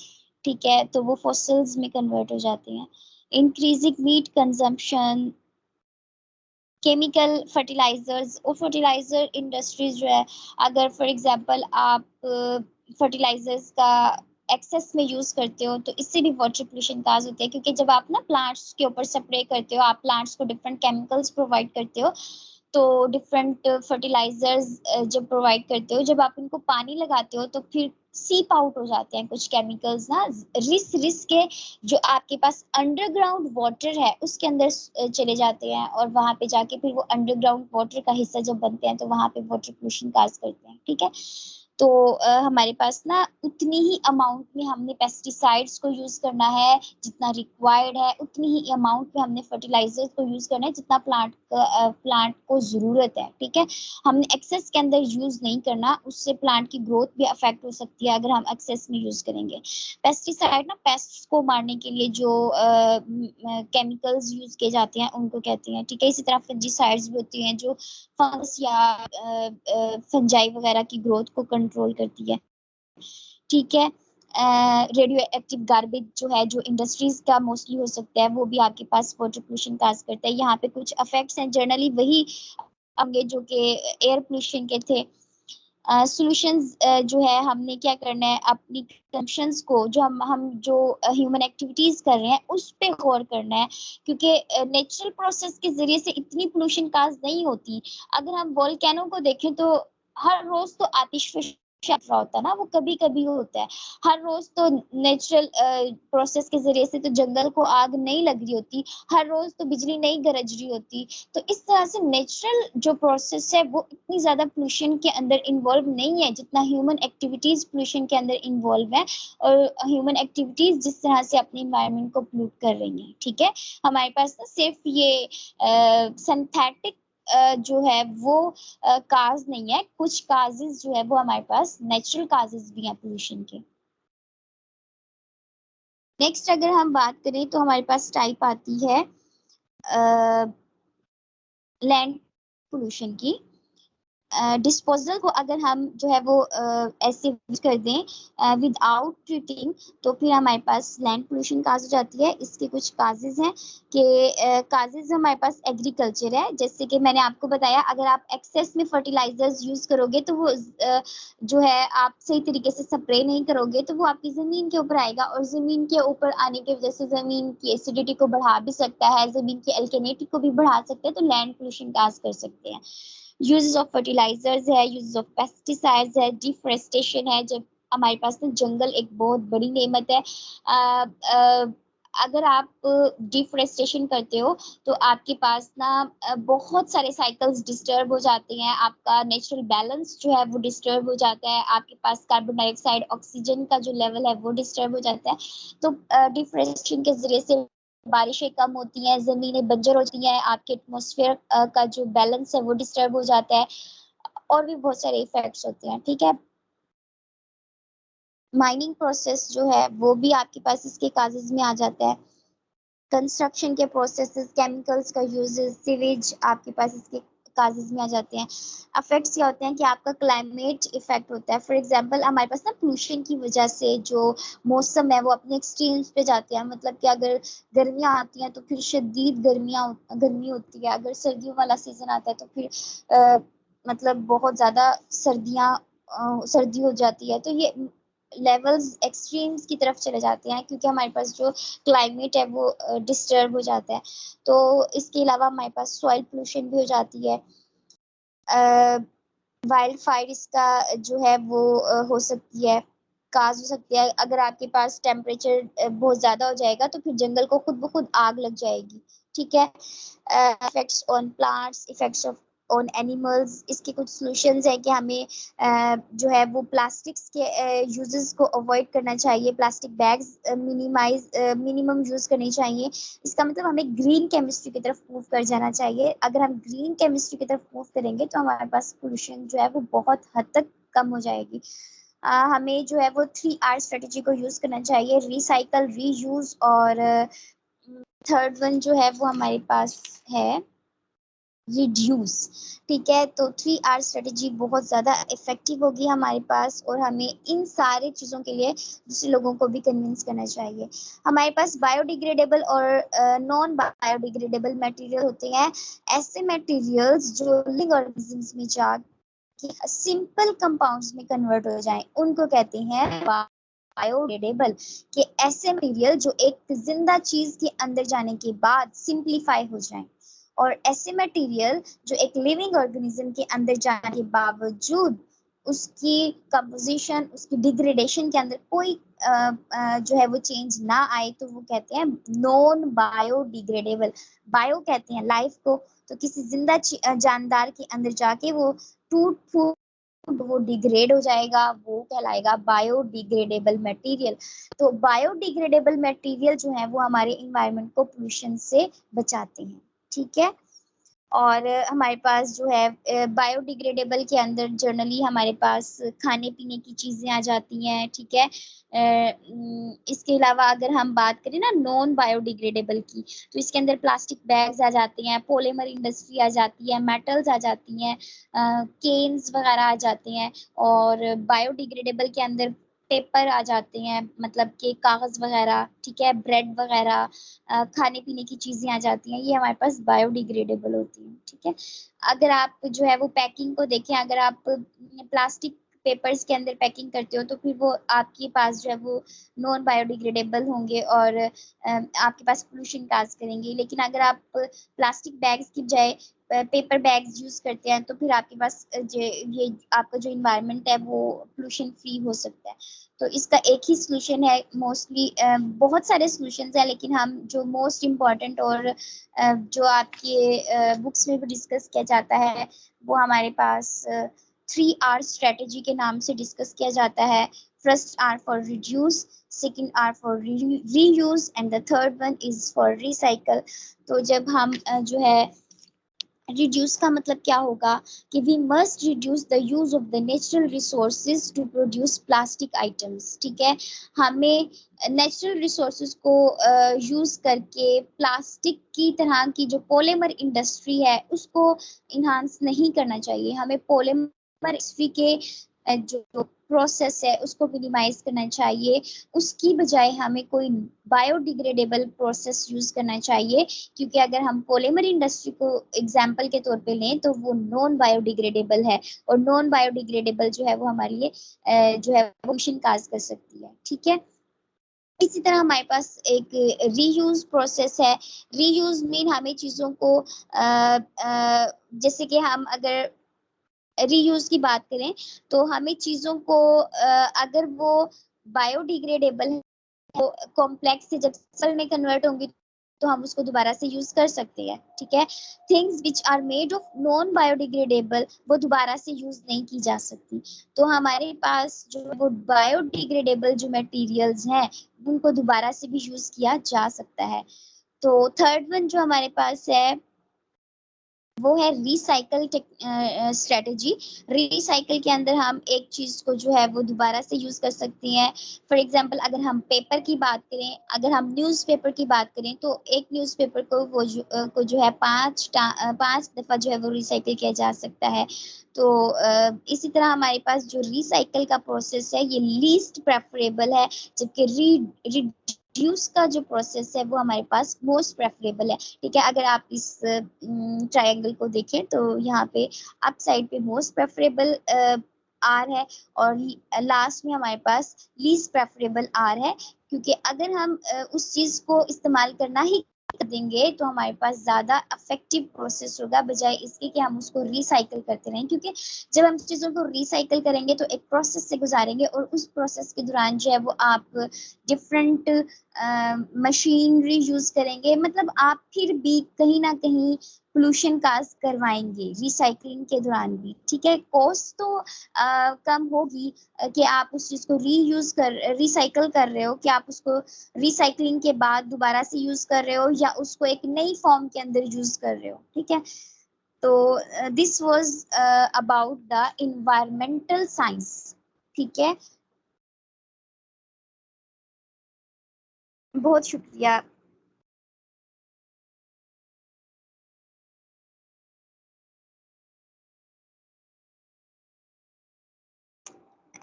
ठीक है, तो वो फॉसिल्स में कन्वर्ट हो जाते हैं। Increasing meat consumption, chemical fertilizers और फर्टिलाइजर इंडस्ट्रीज जो है, अगर फॉर एग्जांपल आप फर्टिलाइजर्स का एक्सेस में यूज करते हो तो इससे भी वाटर पोल्यूशन काज होती है, क्योंकि जब आप ना प्लांट्स के ऊपर स्प्रे करते हो, आप प्लांट्स को डिफरेंट केमिकल्स प्रोवाइड करते हो, तो डिफरेंट फर्टिलाइजर्स जब प्रोवाइड करते हो, जब आप इनको पानी लगाते हो तो फिर सीप आउट हो जाते हैं कुछ केमिकल्स ना, रिस रिस के जो आपके पास अंडरग्राउंड वाटर है उसके अंदर चले जाते हैं, और वहां पे जाके फिर वो अंडरग्राउंड वाटर का हिस्सा जब बनते हैं तो वहां पे वाटर पोल्यूशन काज करते हैं, ठीक है। तो हमारे पास ना उतनी ही अमाउंट में हमने पेस्टिसाइड्स को यूज करना है जितना रिक्वायर्ड है, उतनी ही अमाउंट में हमने फर्टिलाइजर्स को यूज करना है जितना प्लांट को जरूरत है, ठीक है। हमने एक्सेस के अंदर यूज नहीं करना, उससे प्लांट की ग्रोथ भी अफेक्ट हो सकती है अगर हम एक्सेस में यूज करेंगे। पेस्टिसाइड ना पेस्ट को मारने के लिए जो केमिकल्स यूज किए जाते हैं उनको कहते हैं, ठीक है। इसी तरह फंजीसाइड्स भी होती हैं जो फंगस या फंजाई वगैरह की ग्रोथ को कंट्रोल करती है, ठीक है। रेडियो एक्टिव गार्बेज जो है, जो इंडस्ट्रीज का मोस्टली हो सकता है, वो भी आपके पास वाटर पोल्यूशन काज करता है। यहाँ पे कुछ इफेक्ट्स हैं, जनरली वही होंगे जो कि एयर पोल्यूशन के थे। सॉल्यूशंस जो है हमने क्या करना है, अपनी कंजम्पशंस को जो हम जो ह्यूमन एक्टिविटीज कर रहे हैं उस पे गौर करना है, क्योंकि नेचुरल प्रोसेस के जरिए से इतनी पोल्यूशन काज नहीं होती। अगर हम वोल्केनो को देखें तो हर रोज तो आतिशबाजी होता है ना, वो कभी कभी होता है। हर रोज तो नेचुरल प्रोसेस के जरिए से तो जंगल को आग नहीं लग रही होती, हर रोज तो बिजली नहीं गरज रही होती। तो इस तरह से नेचुरल जो प्रोसेस है वो इतनी ज्यादा पोल्यूशन के अंदर इन्वॉल्व नहीं है जितना ह्यूमन एक्टिविटीज पोल्यूशन के अंदर इन्वॉल्व है, और ह्यूमन एक्टिविटीज जिस तरह से अपने इन्वायरमेंट को पोल्यूट कर रही हैं। ठीक है, हमारे पास ना सिर्फ ये सिंथेटिक जो है वो काज नहीं है, कुछ काजेस जो है वो हमारे पास नेचुरल काजेस भी हैं पोल्यूशन के। नेक्स्ट अगर हम बात करें तो हमारे पास टाइप आती है लैंड पोल्यूशन की। डिस्पोजल को अगर हम जो है वो ऐसे कर दें विदाउट ट्रीटिंग, तो फिर हमारे पास लैंड पोल्यूशन काज हो जाती है। इसके कुछ काजेज हैं कि काजेज हमारे पास एग्रीकल्चर है, जैसे कि मैंने आपको बताया अगर आप एक्सेस में फर्टिलाइजर्स यूज करोगे तो वो जो है आप सही तरीके से स्प्रे नहीं करोगे तो वो आपकी जमीन के ऊपर आएगा, और जमीन के ऊपर आने की वजह से जमीन की एसिडिटी को बढ़ा भी सकता है, जमीन की एल्केनिटी को भी बढ़ा सकता है, तो लैंड पोल्यूशन काज कर सकते हैं। यूज ऑफ फर्टिलाइजर्स है, यूज ऑफ पेस्टिसाइड्स है, डिफोरेस्टेशन है। जब हमारे पास ना जंगल एक बहुत बड़ी नेमत है, अगर आप डिफोरेस्टेशन करते हो तो आपके पास ना बहुत सारे साइकिल्स डिस्टर्ब हो जाते हैं, आपका नेचुरल बैलेंस जो है वो डिस्टर्ब हो जाता है, आपके पास कार्बन डाइऑक्साइड ऑक्सीजन का जो लेवल है वो डिस्टर्ब हो जाता है। तो डिफोरेस्टेशन के जरिए से बारिशें कम होती हैं, जमीनें बंजर होती हैं, आपके एटमॉस्फेयर का जो बैलेंस है वो डिस्टर्ब हो जाता है, और भी बहुत सारे इफेक्ट्स होते हैं। ठीक है, माइनिंग प्रोसेस जो है वो भी आपके पास इसके काजेज में आ जाता है। कंस्ट्रक्शन के प्रोसेसेस, केमिकल्स का यूजेस, सीवेज आपके पास इसके काजेज में आ जाते हैं। अफेक्ट्स क्या होते हैं कि आपका क्लाइमेट इफेक्ट होता है। फॉर एग्जांपल हमारे पास ना पोल्यूशन की वजह से जो मौसम है वो अपने एक्सट्रीम्स पे जाते हैं, मतलब कि अगर गर्मियाँ आती हैं तो फिर शदीद गर्मी होती है, अगर सर्दियों वाला सीजन आता है तो फिर मतलब बहुत ज्यादा सर्दी हो जाती है। तो ये लेवल्स एक्सट्रीम्स की तरफ चले जाते हैं, क्योंकि हमारे पास जो क्लाइमेट है वो डिस्टर्ब हो जाता है। तो इसके अलावा हमारे पास सॉइल पोल्यूशन भी हो जाती है। वाइल्ड फायर इसका जो है वो हो सकती है, काज हो सकती है। अगर आपके पास टेम्परेचर बहुत ज्यादा हो जाएगा तो फिर जंगल को खुद ब खुद आग लग जाएगी। ठीक है, effects on plants, effects of on animals. इसके कुछ सॉल्यूशंस है कि हमें जो है वो प्लास्टिक्स के यूजेस को अवॉइड करना चाहिए, प्लास्टिक बैग्स मिनिमम यूज करनी चाहिए। इसका मतलब हमें ग्रीन केमिस्ट्री की तरफ मूव कर जाना चाहिए। अगर हम ग्रीन केमिस्ट्री की तरफ मूव करेंगे तो हमारे पास पोल्यूशन जो है वो बहुत हद तक कम हो जाएगी। हमें जो है वो 3R स्ट्रेटेजी को यूज करना चाहिए, रिसाइकल, रीयूज, और थर्ड वन जो है वो हमारे पास है रिड्यूस। ठीक है, तो 3R स्ट्रेटेजी बहुत ज्यादा इफेक्टिव होगी हमारे पास, और हमें इन सारे चीजों के लिए दूसरे लोगों को भी कन्विंस करना चाहिए। हमारे पास बायोडिग्रेडेबल और नॉन बायोडिग्रेडेबल मटेरियल होते हैं, ऐसे मटेरियल्स जो लिविंग ऑर्गेनिजम्स में जाके सिंपल कंपाउंड्स में कन्वर्ट हो जाएं, उनको कहते हैं बायोडिग्रेडेबल। कि ऐसे मटेरियल जो एक जिंदा चीज के अंदर जाने के बाद सिंप्लीफाई हो जाएं, और ऐसे मटेरियल जो एक लिविंग ऑर्गेनिज्म के अंदर जाने के बावजूद उसकी कंपोजिशन, उसकी डिग्रेडेशन के अंदर कोई जो है वो चेंज ना आए, तो वो कहते हैं नॉन बायोडिग्रेडेबल। बायो कहते हैं लाइफ को, तो किसी जिंदा जानदार के अंदर जाके वो टूट फूट वो डिग्रेड हो जाएगा, वो कहलाएगा बायोडिग्रेडेबल मटेरियल। तो बायोडिग्रेडेबल मटेरियल जो है वो हमारे इन्वायरमेंट को पोल्यूशन से बचाते हैं। ठीक है, और हमारे पास जो है बायोडिग्रेडेबल के अंदर जनरली हमारे पास खाने पीने की चीजें आ जाती हैं। ठीक है, इसके अलावा अगर हम बात करें ना नॉन बायोडिग्रेडेबल की, तो इसके अंदर प्लास्टिक बैग्स आ जाते हैं, पॉलीमर इंडस्ट्री आ जाती है, मेटल्स आ जाती हैं, केन्स वगैरह आ जाते हैं। और बायोडिग्रेडेबल के अंदर पेपर आ जाते हैं, मतलब कि कागज वगैरह, ठीक है, ब्रेड वगैरह, खाने पीने की चीजें आ जाती हैं, ये हमारे पास बायोडिग्रेडेबल होती हैं, ठीक है। अगर आप जो है वो पैकिंग को देखें, अगर आप प्लास्टिक पेपर्स के अंदर पैकिंग करते हो तो फिर वो आपके पास जो है वो नॉन बायोडिग्रेडेबल होंगे और आपके पास पोल्यूशन काज करेंगे। लेकिन अगर आप प्लास्टिक बैग्स की बजाय पेपर बैग्स यूज करते हैं तो फिर आपके पास ये आपका जो इन्वायरमेंट है वो पोल्यूशन फ्री हो सकता है। तो इसका एक ही सोल्यूशन है, मोस्टली बहुत सारे सॉल्यूशंस हैं, लेकिन हम जो मोस्ट इम्पॉर्टेंट और जो आपके बुक्स में भी डिस्कस किया जाता है वो हमारे पास 3R स्ट्रेटेजी के नाम से डिस्कस किया जाता है। First R for reduce, second R for reuse and the third one is for recycle. तो जब हम जो है रिड्यूस का मतलब क्या होगा कि we must reduce the use of the natural resources to produce plastic items, ठीक है। हमें नेचुरल रिसोर्सेज को यूज करके प्लास्टिक की तरह की जो पॉलीमर इंडस्ट्री है उसको इन्हांस नहीं करना चाहिए। हमें पॉलीमर इंडस्ट्री के जो प्रोसेस है उसको मिनिमाइज करना चाहिए। उसकी बजाय हमें कोई बायोडिग्रेडेबल प्रोसेस यूज करना चाहिए, क्योंकि अगर हम पॉलीमर इंडस्ट्री को एग्जाम्पल के तौर पे लें तो वो नॉन बायोडिग्रेडेबल है, और नॉन बायोडिग्रेडेबल जो है वो हमारे लिए जो है पोल्यूशन काज कर सकती है, ठीक है। इसी तरह हमारे पास एक रीयूज प्रोसेस है। रीयूज मीन हमें चीजों को जैसे कि हम अगर रीयूज की बात करें तो हमें चीजों को अगर वो बायोडिग्रेडेबल है तो कॉम्प्लेक्स से जब सेल में कन्वर्ट होंगी तो हम उसको दोबारा से यूज कर सकते हैं, ठीक है। Things which are made of non biodegradable वो दोबारा से यूज नहीं की जा सकती। तो हमारे पास जो वो बायोडिग्रेडेबल जो मटेरियल्स हैं उनको दोबारा से भी यूज किया जा सकता है। तो थर्ड वन जो हमारे पास है वो है रिसाइकल स्ट्रेटेजी। रिसाइकल के अंदर हम एक चीज को जो है वो दोबारा से यूज कर सकते हैं। फॉर एग्जांपल अगर हम पेपर की बात करें, अगर हम न्यूज़पेपर की बात करें तो एक न्यूज़पेपर को जो है पांच दफा जो है वो रिसाइकल किया जा सकता है। तो इसी तरह हमारे पास जो रिसाइकल का प्रोसेस है ये लीस्ट प्रेफरेबल है, जबकि रिड्यूस का जो प्रोसेस है वो हमारे पास मोस्ट प्रेफरेबल है, ठीक है। अगर आप इस ट्रायंगल को देखें तो यहाँ पे अप साइड पे मोस्ट प्रेफरेबल आर है और लास्ट में हमारे पास लीस्ट प्रेफरेबल आर है, क्योंकि अगर हम उस चीज को इस्तेमाल करना ही कर देंगे तो हमारे पास ज्यादा इफेक्टिव प्रोसेस होगा, बजाय इसके कि हम उसको रिसाइकल करते रहें। क्योंकि जब हम चीजों को रिसाइकल करेंगे तो एक प्रोसेस से गुजारेंगे और उस प्रोसेस के दौरान जो है वो आप डिफरेंट मशीनरी यूज करेंगे, मतलब आप फिर भी कहीं ना कहीं पोल्यूशन काज करवाएंगे रिसाइकलिंग के दौरान भी, ठीक है। कॉस्ट तो कम होगी कि आप उस चीज को रीयूज कर रिसाइकल कर रहे हो, कि आप उसको रिसाइकलिंग के बाद दोबारा से यूज कर रहे हो या उसको एक नई फॉर्म के अंदर यूज कर रहे हो, ठीक है। तो this was about the environmental science, ठीक है। बहुत शुक्रिया।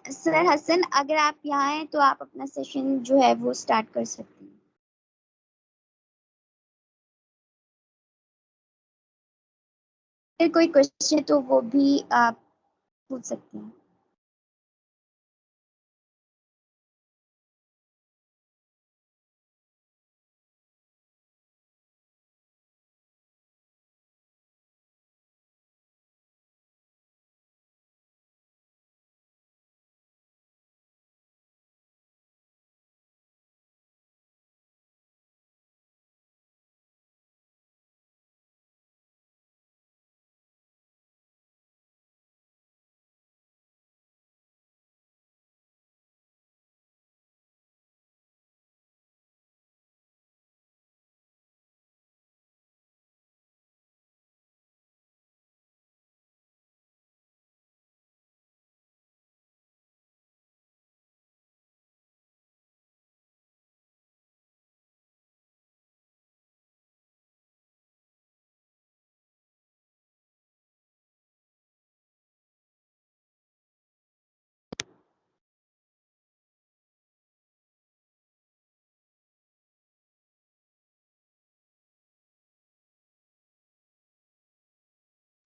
सर हसन, अगर आप यहाँ हैं तो आप अपना सेशन जो है वो स्टार्ट कर सकते हैं। फिर कोई क्वेश्चन है तो वो भी आप पूछ सकते हैं।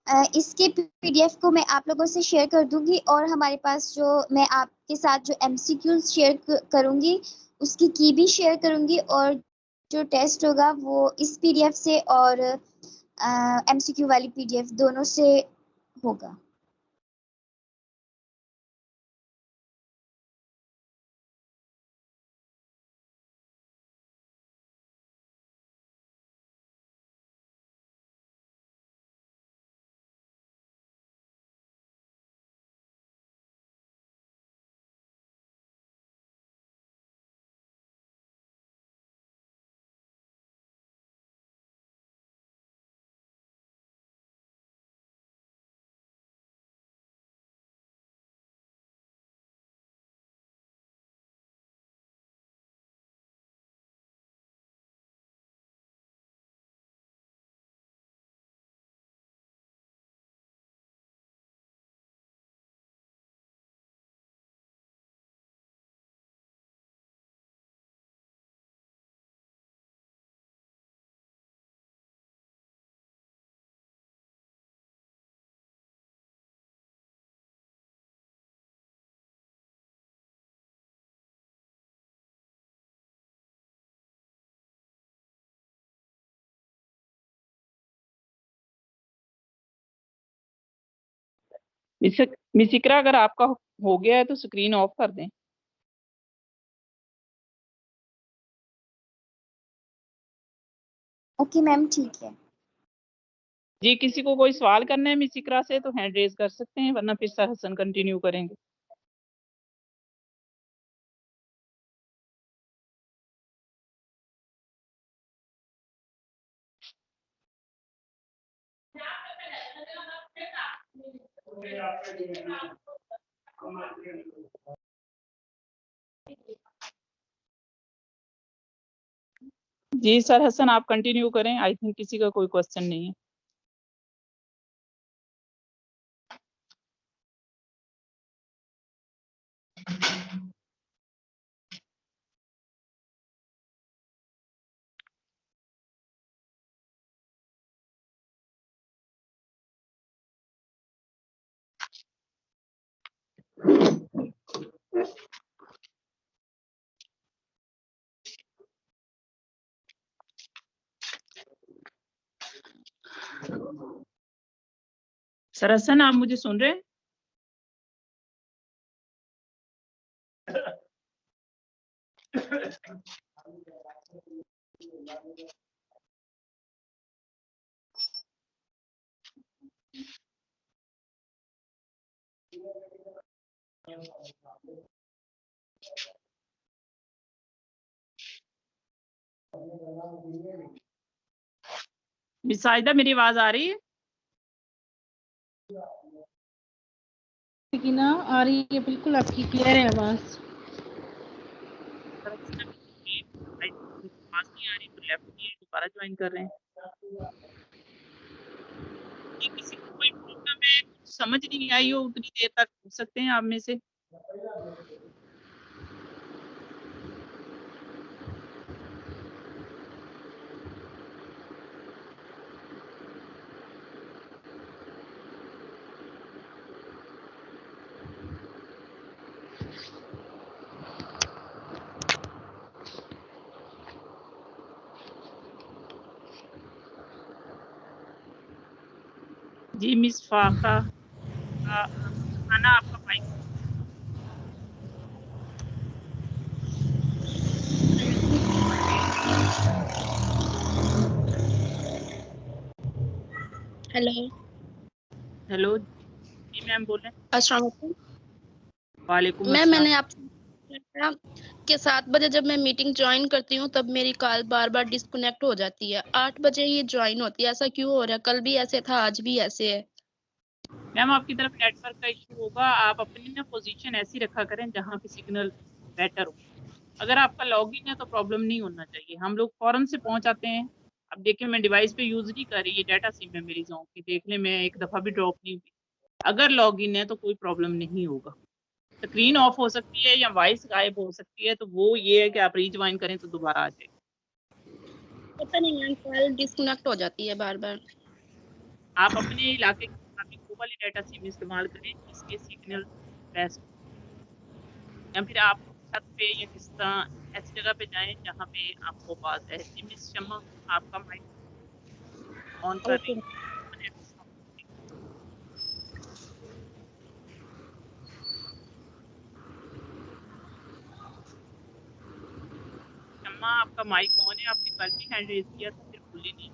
इसके पीडीएफ को मैं आप लोगों से शेयर कर दूंगी और हमारे पास जो मैं आपके साथ जो एमसीक्यूज शेयर करूंगी उसकी की भी शेयर करूंगी और जो टेस्ट होगा वो इस पीडीएफ से और एमसीक्यू वाली पीडीएफ दोनों से होगा। मिस इकरा, अगर आपका हो गया है तो स्क्रीन ऑफ कर दें। ओके मैम, ठीक है। जी, किसी को कोई सवाल करना है मिस इकरा से तो हैंड रेज कर सकते हैं, वरना फिर सर हसन कंटिन्यू करेंगे। जी सर हसन, आप कंटिन्यू करें। आई थिंक किसी का कोई क्वेश्चन नहीं है। सर हसन, आप मुझे सुन रहे हैं? मिस साजिदा, मेरी आवाज आ रही है? ना आ रही है, बिल्कुल आपकी क्लियर है आवाज। आवाज नहीं आ रही तो लेफ्ट किए दोबारा ज्वाइन कर रहे हैं। कि किसी को कोई प्रॉब्लम है, समझ नहीं आई हो उतनी देर तक, पूछ सकते हैं आप में से। जी मिस फाका, आना आपका माइक। हेलो। हेलो जी मैम, बोलें। अस्सलाम वालेकुम वालेकुम मैम, अस्सलाम। मैंने आपसे कहा कि 7 बजे जब मैं मीटिंग ज्वाइन करती हूँ तब मेरी कॉल बार बार डिस्कनेक्ट हो जाती है। 8 बजे ही ज्वाइन होती है, ऐसा क्यों हो रहा है? कल भी ऐसे था, आज भी ऐसे है। मैम आपकी तरफ नेटवर्क का इशू होगा। आप अपनी ना पोजीशन ऐसी रखा करें जहाँ पे सिग्नल बेटर हो। अगर आपका लॉगिन है तो प्रॉब्लम नहीं होना चाहिए, हम लोग फौरन से पहुंच आते हैं। अब देखिए, मैं डिवाइस पे यूज नहीं कर रही, ये डाटा सिम है मेरी जोन की, देखने में एक दफा भी ड्रॉप नहीं हुई। अगर लॉगिन है तो कोई प्रॉब्लम नहीं होगा। स्क्रीन ऑफ हो सकती है या वॉइस गायब हो सकती है, तो वो ये है कि आप रीज्वाइन करें तो दोबारा आ जाए। पता नहीं मैम, कॉल डिस्कनेक्ट हो जाती है बार बार। आप अपने इलाके के मुताबिक वो वाली डाटा सिम इस्तेमाल करें जिसके सिग्नल बेस्ट, या फिर आप छत पे या किस तरह ऐसी जगह पे जाएं जहाँ पे आपको पास है। जी मिस शम्मा, आपका माइक ऑन कर रही ओके। हूँ। शम्मा, आपका माइक ऑन है, आपने कल भी हैंड रेज किया था, फिर भूली नहीं,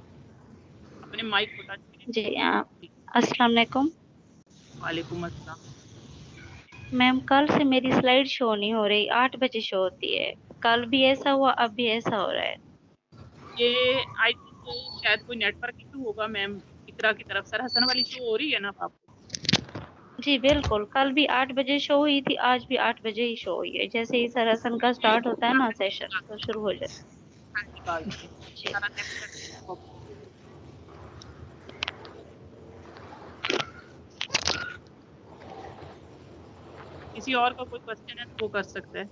अपने माइक को टच जी करें। अस्सलाम वालेकुम वालेकुम अस्सलाम। मैम। कल से मेरी स्लाइड शो नहीं हो रही, 8 बजे शो होती है। कल भी ऐसा हुआ, अब भी ऐसा हो रहा है। ये आई थिंक शायद कोई नेटवर्क इशू होगा मैम। इकरा की तरफ सर हसन वाली शो हो रही है ना आपको? जी बिल्कुल, कल भी 8 बजे शो हुई थी, आज भी 8 बजे ही शो हुई है। जैसे ही सर हसन का स्टार्ट होता है ना सेशन, तो शुरू हो जाता निकाल दिए है। जी सारा नेटवर्क। किसी और का कोई क्वेश्चन है तो वो कर सकता है।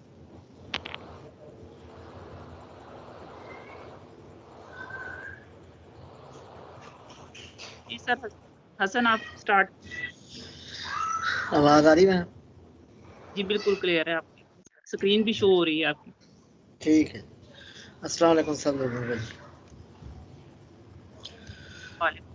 जी सर हसन, आप स्टार्ट। आवाज आ रही है? जी बिल्कुल क्लियर है, आपकी स्क्रीन भी शो हो रही है आपकी। ठीक है। अस्सलाम वालेकुम सब लोगों को। वालेकुम।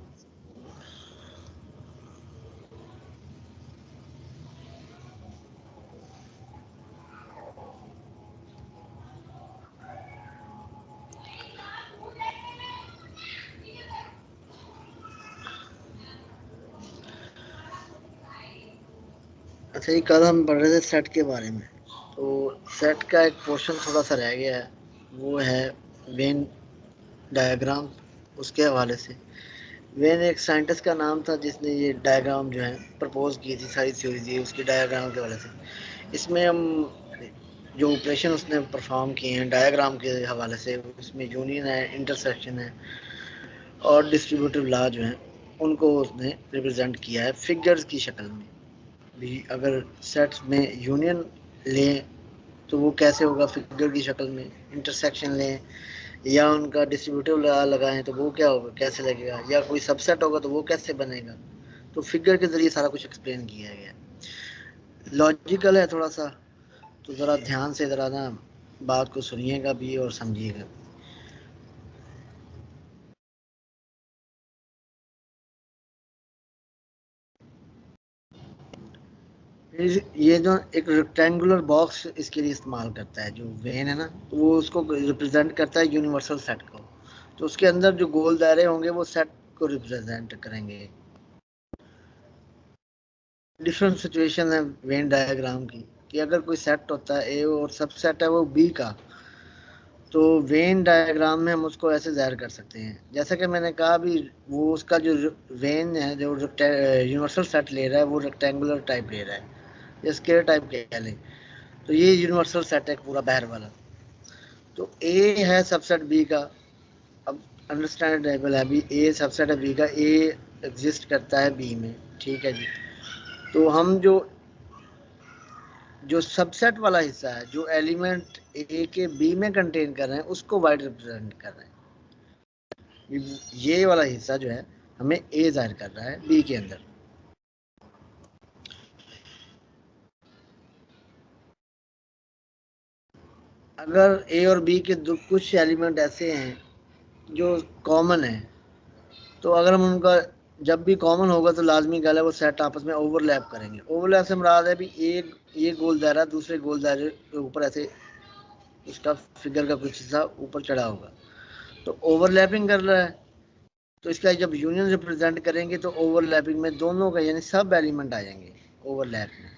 अच्छा, ये कल हम पढ़ रहे थे सेट के बारे में। तो सेट का एक पोर्शन थोड़ा सा रह गया है, वो है वेन डायग्राम। उसके हवाले से वेन एक साइंटिस्ट का नाम था जिसने ये डायग्राम जो है प्रपोज की थी, सारी थ्योरी थी उसकी डायग्राम के हवाले से। इसमें हम जो ऑपरेशन उसने परफॉर्म किए हैं डायग्राम के हवाले से, उसमें यूनियन है, इंटरसेक्शन है और डिस्ट्रीब्यूटिव लॉ जो हैं उनको उसने रिप्रेजेंट किया है फिगर्स की शक्ल में भी। अगर सेट्स में यूनियन लें तो वो कैसे होगा फिगर की शक्ल में, इंटरसेक्शन लें या उनका डिस्ट्रीब्यूटिव लॉ लगाएं तो वो क्या होगा, कैसे लगेगा, या कोई सबसेट होगा तो वो कैसे बनेगा। तो फिगर के ज़रिए सारा कुछ एक्सप्लेन किया गया। लॉजिकल है थोड़ा सा, तो ज़रा ध्यान से ज़रा ना बात को सुनिएगा भी और समझिएगा। ये जो एक रेक्टेंगुलर बॉक्स इसके लिए इस्तेमाल करता है, जो वेन है ना, तो वो उसको रिप्रेजेंट करता है यूनिवर्सल सेट को। तो उसके अंदर जो गोल दायरे होंगे वो सेट को रिप्रेजेंट करेंगे। डिफरेंट सिचुएशन है वेन डायग्राम की कि अगर कोई सेट होता है ए और सबसेट है वो बी का, तो वेन डायग्राम में हम उसको ऐसे ज़ाहिर कर सकते हैं। जैसा कि मैंने कहा भी, वो उसका जो वेन है जो यूनिवर्सल सेट ले रहा है वो रेक्टेंगुलर टाइप ले रहा है या स्क्वायर टाइप कह लें। तो ये यूनिवर्सल सेट है पूरा बाहर वाला। तो ए है सबसेट बी का। अब अंडरस्टैंडेबल है भी, ए सबसेट है बी का, ए एग्जिस्ट करता है बी में, ठीक है जी। तो हम जो सबसेट वाला हिस्सा है, जो एलिमेंट ए के बी में कंटेन कर रहे हैं, उसको वाइड रिप्रेजेंट कर रहे हैं। ये वाला हिस्सा जो है हमें ए जाहिर कर रहा है बी के अंदर। अगर ए और बी के कुछ एलिमेंट ऐसे हैं जो कॉमन है, तो अगर हम उनका जब भी कॉमन होगा तो लाजमी गल है वो सेट आपस में ओवरलैप करेंगे। ओवरलैप से मुराद है भी एक ये गोल दायरा दूसरे गोल दायरे के ऊपर ऐसे उसका फिगर का कुछ हिस्सा ऊपर चढ़ा होगा, तो ओवरलैपिंग कर रहा है। तो इसका जब यूनियन रिप्रेजेंट करेंगे तो ओवरलैपिंग में दोनों का यानी सब एलिमेंट आ जाएंगे ओवरलैप में।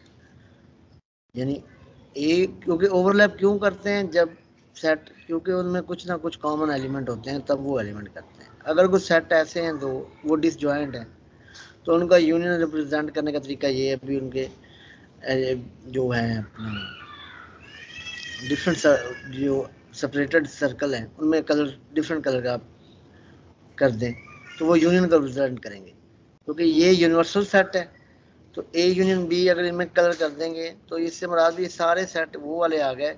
यानी ए, क्योंकि ओवरलैप क्यों करते हैं जब सेट, क्योंकि उनमें कुछ ना कुछ कॉमन एलिमेंट होते हैं तब वो एलिमेंट करते हैं। अगर कुछ सेट ऐसे हैं दो वो डिसजॉइंट हैं तो उनका यूनियन रिप्रेजेंट करने का तरीका ये है भी उनके जो है अपने डिफरेंट जो सेपरेटेड सर्कल हैं उनमें कलर डिफरेंट कलर का कर दें तो वो यूनियन का रिप्रेजेंट करेंगे। क्योंकि ये यूनिवर्सल सेट है तो ए यूनियन बी अगर इनमें कलर कर देंगे तो इससे मुराद भी सारे सेट वो वाले आ गए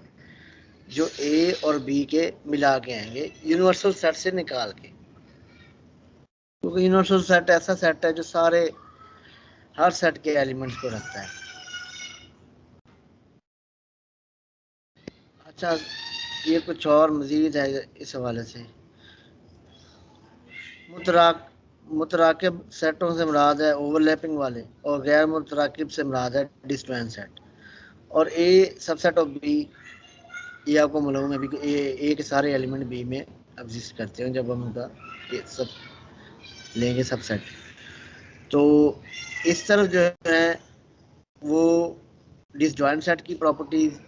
जो ए और बी के मिला के आएंगे यूनिवर्सल सेट से निकाल के। क्योंकि यूनिवर्सल सेट ऐसा सेट है जो सारे हर सेट के एलिमेंट्स को रखता है। अच्छा, ये कुछ और मजीद है इस हवाले से। मुतराकिब सेटों से मुराद है ओवरलैपिंग वाले, और गैर मुतराकिब से मुराद है डिसजॉइंट सेट। और ए सबसेट ऑफ बी, ये आपको मालूम है भी ए के सारे एलिमेंट बी में एग्जिस्ट करते हैं जब हम उनका ये सब लेंगे सबसेट। तो इस तरफ जो है वो डिसजॉइंट सेट की प्रॉपर्टीज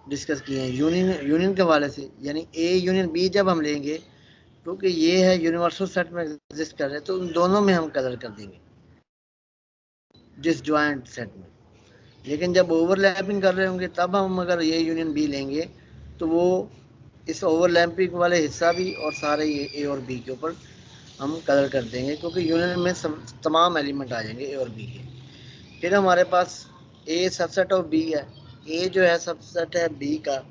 डिस्कस की हैं यूनियन के हवाले से। यानी ए यूनियन बी जब हम लेंगे, क्योंकि ये है यूनिवर्सल सेट में एग्जिस्ट कर रहे हैं, तो उन दोनों में हम कलर कर देंगे डिसजॉइंट सेट में। लेकिन जब ओवरलैपिंग कर रहे होंगे तब हम अगर ये यूनियन बी लेंगे तो वो इस ओवरलैपिंग वाले हिस्सा भी और सारे ये ए और बी के ऊपर हम कलर कर देंगे, क्योंकि यूनियन में तमाम एलिमेंट आ जाएंगे ए और बी के। फिर हमारे पास ए सबसेट ऑफ बी है। ए जो है सबसेट है बी का,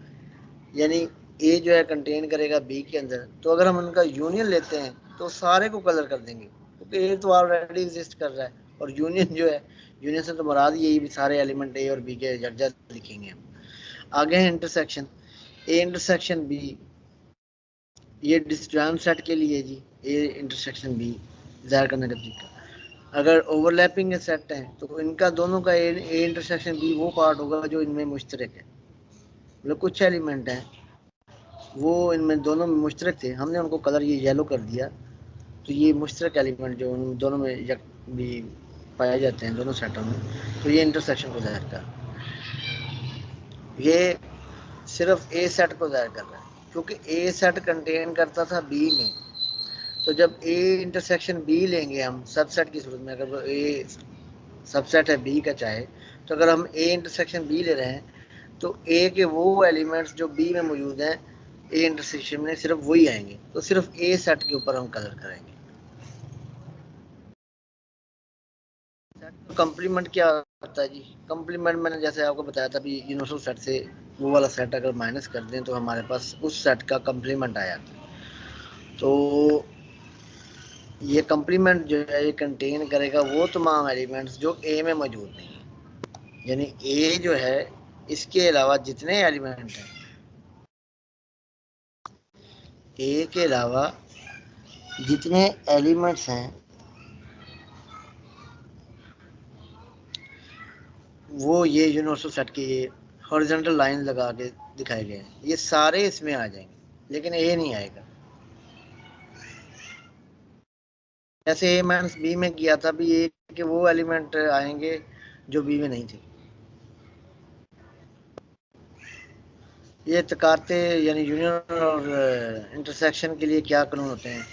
यानी ए जो है कंटेन करेगा बी के अंदर। तो अगर हम उनका यूनियन लेते हैं तो सारे को कलर कर देंगे, क्योंकि ए तो ऑलरेडी एग्जिस्ट कर रहा है। और यूनियन जो है, यूनियन से तो मुराद यही भी सारे एलिमेंट ए और बी के यकजा लिखेंगे हम। आगे है इंटरसेक्शन। ए इंटरसेक्शन बी, ये डिसजॉइंट सेट के लिए जी ए इंटरसेक्शन बी ज़ाहिर करने का तरीका। अगर ओवरलैपिंग के सेट हैं तो इनका दोनों का ए इंटरसेक्शन बी वो पार्ट होगा जो इनमें मुश्तरक है। मतलब कुछ एलिमेंट हैं वो इनमें दोनों में मुश्तरक थे, हमने उनको कलर ये येलो कर दिया, तो ये मुश्तरक एलिमेंट जो उन दोनों में यक भी पाए जाते हैं दोनों सेटों में, तो ये इंटरसेक्शन को ज़ाहिर कर, ये सिर्फ ए सेट को ज़ाहिर कर रहा है, क्योंकि ए सेट कंटेन करता था बी में। तो जब ए इंटरसेक्शन बी लेंगे हम सबसेट की सूरत में, अगर ए सबसेट है बी का चाहे, तो अगर हम ए इंटरसेक्शन बी ले रहे हैं तो ए के वो एलिमेंट्स जो बी में मौजूद हैं ए इंटरसेक्शन में सिर्फ वही आएंगे, तो सिर्फ ए सेट के ऊपर हम कलर करेंगे। कंप्लीमेंट क्या होता है जी? कंप्लीमेंट मैंने जैसे आपको बताया था भी यूनिवर्सल सेट से वो वाला सेट अगर माइनस कर दें तो हमारे पास उस सेट का कंप्लीमेंट आया। तो ये कंप्लीमेंट जो है ये कंटेन करेगा वो तमाम एलिमेंट्स जो ए में मौजूद नहीं है। यानी ए जो है इसके अलावा जितने एलिमेंट हैं, ए के अलावा जितने एलिमेंट्स हैं वो ये यूनिवर्सल सेट के ये हॉरिजॉन्टल लाइन लगा के दिखाए गए हैं, ये सारे इसमें आ जाएंगे, लेकिन ए नहीं आएगा। जैसे ए माइनस बी में किया था भी ए के वो एलिमेंट आएंगे जो बी में नहीं थे। ये तकाते यानी यूनियन और इंटरसेक्शन के लिए क्या कानून होते हैं?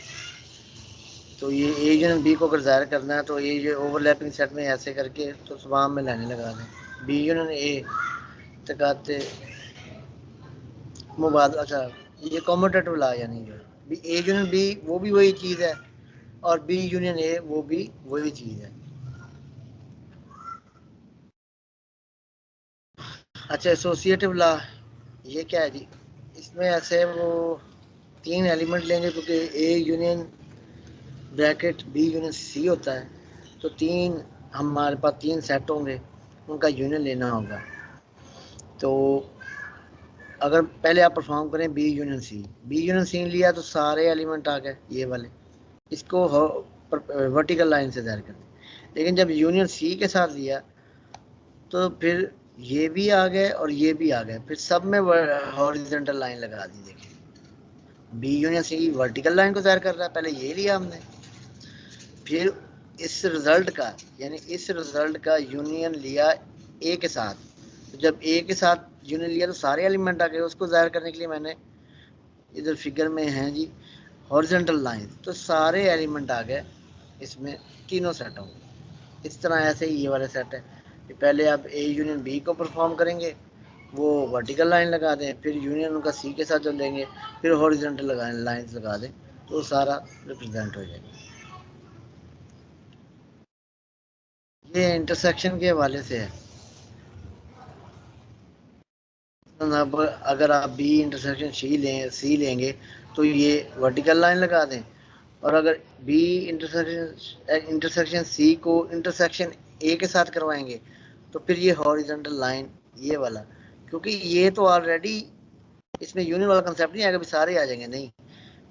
तो ये ए यूनियन बी को अगर ज़ाहिर करना है तो ये ओवरलैपिंग सेट में ऐसे करके तो तमाम में लाने लगा दें। बी यूनियन ए तकाते मुबाद, अच्छा ये कॉम्यूटेटिव ला, यानी जो बी ए यूनियन बी वो भी वही चीज़ है और बी यूनियन ए वो भी वही चीज़ है। अच्छा, एसोसिएटिव ला ये क्या है जी? इसमें ऐसे वो तीन एलिमेंट लेंगे, क्योंकि A union bracket B union C होता है, तो तीन हमारे पास तीन सेट होंगे, उनका यूनियन लेना होगा। तो अगर पहले आप परफॉर्म करें बी यूनियन सी लिया तो सारे एलिमेंट आ गए ये वाले, इसको वर्टिकल लाइन से ज़ाहिर कर दें। लेकिन जब यूनियन सी के साथ लिया तो फिर ये भी आ गए और ये भी आ गए, फिर सब में हॉरिजॉन्टल लाइन लगा दी। देखिए B union C vertical line को ज़ाहिर कर रहा है, पहले ये लिया हमने, फिर इस रिजल्ट का यानी इस रिजल्ट का यूनियन लिया ए के साथ। तो जब ए के साथ यूनियन लिया तो सारे एलिमेंट आ गए, उसको ज़ाहिर करने के लिए मैंने इधर फिगर में है जी हॉरिजॉन्टल लाइन, तो सारे एलिमेंट आ गए इसमें, तीनों सेट होंगे। इस तरह ऐसे ही ये वाले सेट है, पहले आप ए यूनियन बी को परफॉर्म करेंगे, वो वर्टिकल लाइन लगा दें, फिर यूनियन उनका सी के साथ जब लेंगे फिर हॉरिजॉन्टल लाइंस लगा दें, तो सारा रिप्रेजेंट हो जाएगा। ये इंटरसेक्शन के हवाले से है। अब अगर आप बी इंटरसेक्शन सी लेंगे तो ये वर्टिकल लाइन लगा दें, और अगर बी इंटरसेक्शन सी को इंटरसेक्शन ए के साथ करवाएंगे तो फिर ये हॉरिजॉन्टल लाइन ये वाला, क्योंकि ये तो ऑलरेडी इसमें यूनियन वाला कंसेप्ट नहीं आएगा, भी सारे आ जाएंगे, नहीं।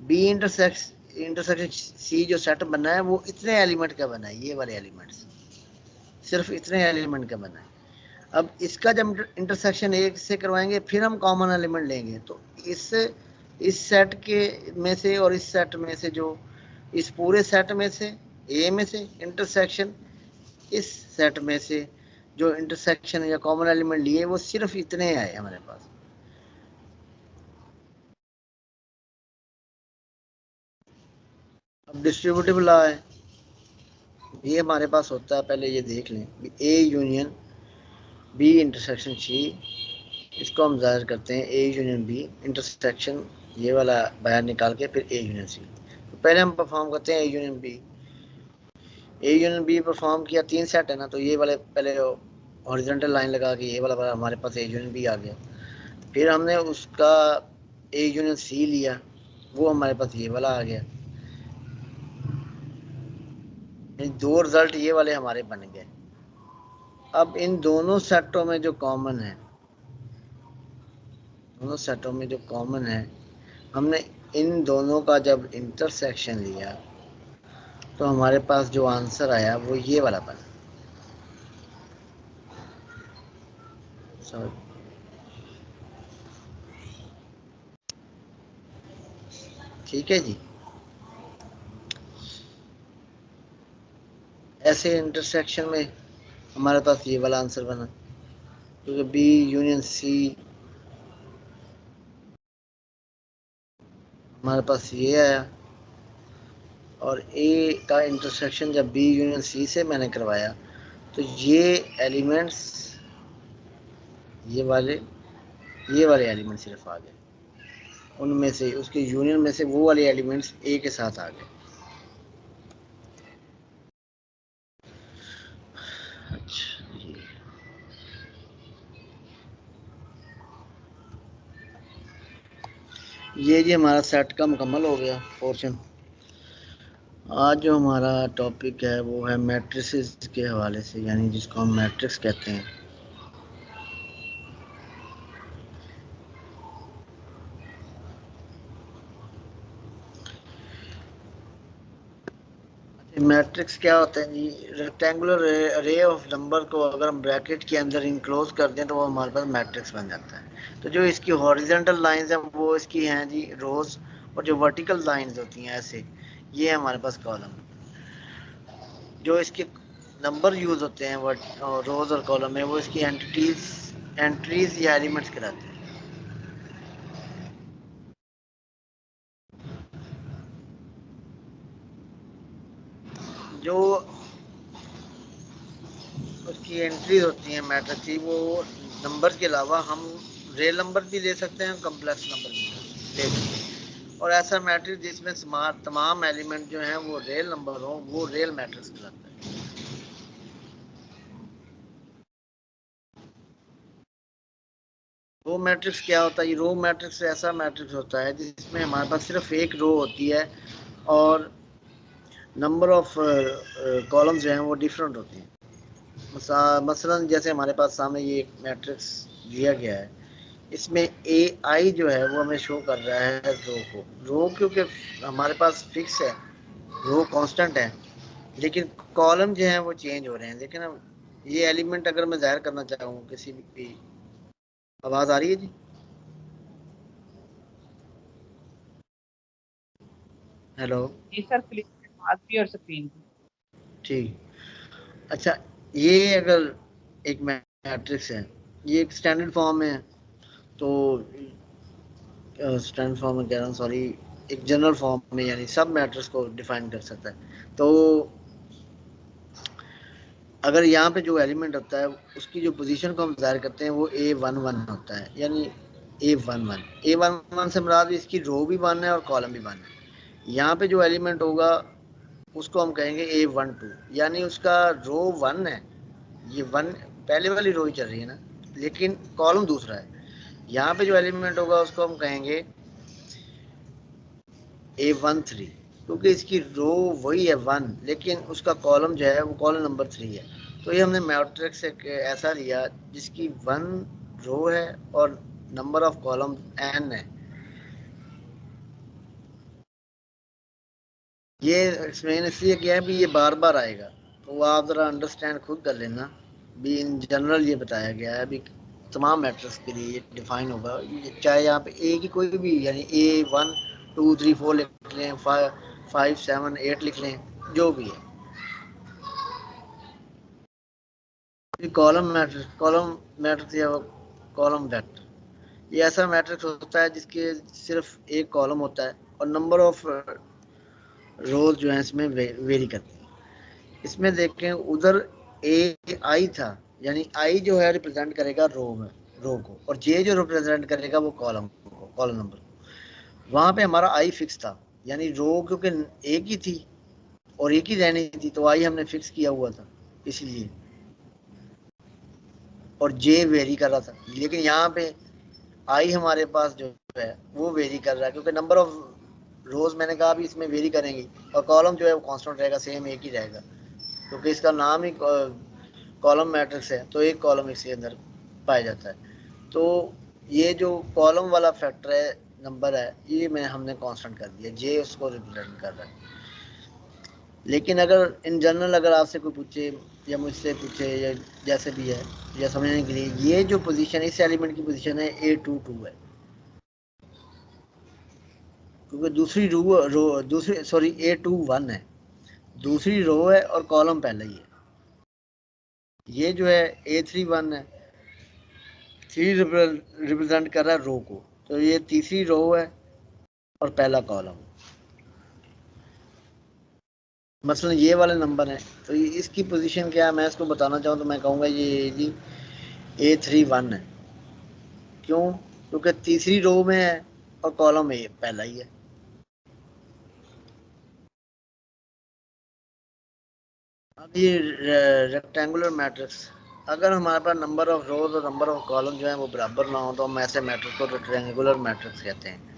बी इंटरसेक्शन सी जो सेट बना है वो इतने एलिमेंट का बना है, ये वाले एलिमेंट्स सिर्फ इतने एलिमेंट का बना है। अब इसका जब इंटरसेक्शन एक से करवाएंगे फिर हम कॉमन एलिमेंट लेंगे, तो इस सेट के में से और इस सेट में से, जो इस पूरे सेट में से ए में से इंटरसेक्शन इस सेट में से जो इंटरसेक्शन या कॉमन एलिमेंट लिए वो सिर्फ इतने आए हमारे पास। अब डिस्ट्रीब्यूटिव लॉ है, ये हमारे पास होता है, पहले ये देख लें, A union B intersection C, इसको हम जाहिर करते हैं ए यूनियन बी इंटरसेक्शन ये वाला बाहर निकाल के फिर ए यूनियन सी। तो पहले हम परफॉर्म करते हैं A union B. A union B perform किया, 3 सेट है ना, तो ये वाले पहले हॉरिजॉन्टल लाइन लगा के ये वाला हमारे पास ए यूनियन बी आ गया। फिर हमने उसका ए यूनियन सी लिया, वो हमारे पास ये वाला आ गया। 2 रिजल्ट ये वाले हमारे बन गए। अब इन दोनों सेटों में जो कॉमन है, दोनों सेटों में जो कॉमन है, हमने इन दोनों का जब इंटरसेक्शन लिया तो हमारे पास जो आंसर आया वो ये वाला बना। ठीक है जी, ऐसे इंटरसेक्शन में हमारे पास ये वाला आंसर बना, क्योंकि बी यूनियन सी हमारे पास ये आया, और ए का इंटरसेक्शन जब बी यूनियन सी से मैंने करवाया तो ये एलिमेंट्स ये वाले एलिमेंट सिर्फ आ गए, उनमें से उसके यूनियन में से वो वाले एलिमेंट्स ए के साथ आ गए। अच्छा ये जी हमारा सेट का मुकम्मल हो गया पोर्शन। आज जो हमारा टॉपिक है वो है मैट्रिसेस के हवाले से, यानी जिसको हम मैट्रिक्स कहते हैं। मैट्रिक्स क्या होता है जी? रेक्टेंगुलर अरे ऑफ नंबर को अगर हम ब्रैकेट के अंदर इनक्लोज कर दें तो वो हमारे पास मैट्रिक्स बन जाता है। तो जो इसकी हॉरिजॉन्टल लाइंस हैं वो इसकी हैं जी रोज, और जो वर्टिकल लाइंस होती हैं ऐसे, ये हमारे पास कॉलम। जो इसके नंबर यूज होते हैं रोज और कॉलम में, वो इसकी एंट्रीज या एलिमेंट्स कहलाते हैं। जो उसकी एंट्रीज होती हैं मैट्रिक्स की, वो नंबर्स के अलावा हम रियल नंबर भी ले सकते हैं, कम्प्लेक्स नंबर भी ले सकते हैं। और ऐसा मैट्रिक्स जिसमें तमाम एलिमेंट जो हैं वो रियल नंबर हो, वो रियल मैट्रिक्स कहलाता है। रो मैट्रिक्स क्या होता है? रो मैट्रिक्स ऐसा मैट्रिक्स होता है जिसमें हमारे पास सिर्फ एक रो होती है और नंबर ऑफ कॉलम्स जो हैं वो डिफरेंट होते हैं। मसलन जैसे हमारे पास सामने ये एक मैट्रिक्स दिया गया है, इसमें ए आई जो है वो हमें शो कर रहा है रो को। रो क्योंकि हमारे पास फिक्स है, रो कांस्टेंट है, लेकिन कॉलम जो हैं वो चेंज हो रहे हैं। लेकिन अब ये एलिमेंट अगर मैं जाहिर करना चाहूँ किसी भी, आवाज़ आ रही है जी? हेलो जी सर, क्लियर भी और स्क्रीन भी। ठीक, अच्छा, ये अगर एक मैट्रिक्स है, ये एक स्टैंडर्ड फॉर्म में है, तो स्टैंडर्ड फॉर्म में कह रहा हूँ, सॉरी, एक जनरल फॉर्म में, यानी सब मैट्रिक्स को डिफाइन कर सकता है। तो अगर यहाँ पे जो एलिमेंट होता है उसकी जो पोजीशन को हम जाहिर करते हैं वो A11 होता है, यानी A11 से मुराद इसकी रो भी 1 है और कॉलम भी 1 है। यहाँ पे जो एलिमेंट होगा उसको हम कहेंगे A12, यानी उसका रो 1 है, ये 1 पहले वाली रो ही चल रही है ना, लेकिन कॉलम दूसरा है। यहाँ पे जो एलिमेंट होगा उसको हम कहेंगे A13, क्योंकि इसकी रो वही है 1, लेकिन उसका कॉलम जो है वो कॉलम नंबर 3 है। तो ये हमने मैट्रिक्स एक ऐसा लिया जिसकी 1 रो है और नंबर ऑफ कॉलम n है। ये एक्सप्लेन इसलिए किया है भी ये बार बार आएगा, तो आप ज़रा अंडरस्टैंड खुद कर लेना भी। इन जनरल ये बताया गया है भी तमाम मैट्रिक्स के लिए ये डिफाइन होगा, चाहे यहाँ पे ए की कोई भी यानी A1 2 3 4 लिख लें, 5 7 8 लिख लें, जो भी है। कॉलम मैट्रिक्स या कॉलम वेक्टर, ये ऐसा मैट्रिक्स होता है जिसके सिर्फ एक कॉलम होता है और नंबर ऑफ रोज जो है इसमें वेरी करती है। इसमें देखें उधर आई था, यानी आई जो है रिप्रेजेंट करेगा रो को, और जे जो रिप्रेजेंट करेगा वो कॉलम नंबर को। वहां पे हमारा आई फिक्स था, यानी रो क्योंकि एक ही थी और एक ही रहनी थी, तो आई हमने फिक्स किया हुआ था इसलिए, और जे वेरी कर रहा था। लेकिन यहाँ पे आई हमारे पास जो है वो वेरी कर रहा है, क्योंकि नंबर ऑफ रोज मैंने कहा भी इसमें वेरी करेंगी, और कॉलम जो है वो कांस्टेंट रहेगा, सेम एक ही रहेगा, क्योंकि इसका नाम ही कॉलम मैट्रिक्स है, तो एक कॉलम इसके अंदर पाया जाता है। तो ये जो कॉलम वाला फैक्टर है, नंबर है, ये हमने कांस्टेंट कर दिया, जे उसको रिप्रेजेंट कर रहा है। लेकिन अगर इन जनरल अगर आपसे कोई पूछे या मुझसे पूछे या जैसे भी है, या समझने के लिए, ये जो पोजीशन इस एलिमेंट की पोजीशन है A22 है, क्योंकि दूसरी A21 है, दूसरी रो है और कॉलम पहले ही है। ये जो है A31 है, 3 रिप्रेजेंट कर रहा है रो को, तो ये तीसरी रो है और पहला कॉलम। मसलन ये वाले नंबर हैं, तो इसकी पोजीशन क्या है, मैं इसको बताना चाहूँ तो मैं कहूँगा ये जी A31 है। क्यों? क्योंकि तीसरी रो में है और कॉलम ए पहला ही है। अब ये रेक्टेंगुलर मैट्रिक्स, अगर हमारे पास नंबर ऑफ रोज और नंबर ऑफ कॉलम जो है वो बराबर ना हो, तो हम ऐसे मैट्रिक्स को रेक्टेंगुलर मैट्रिक्स कहते हैं।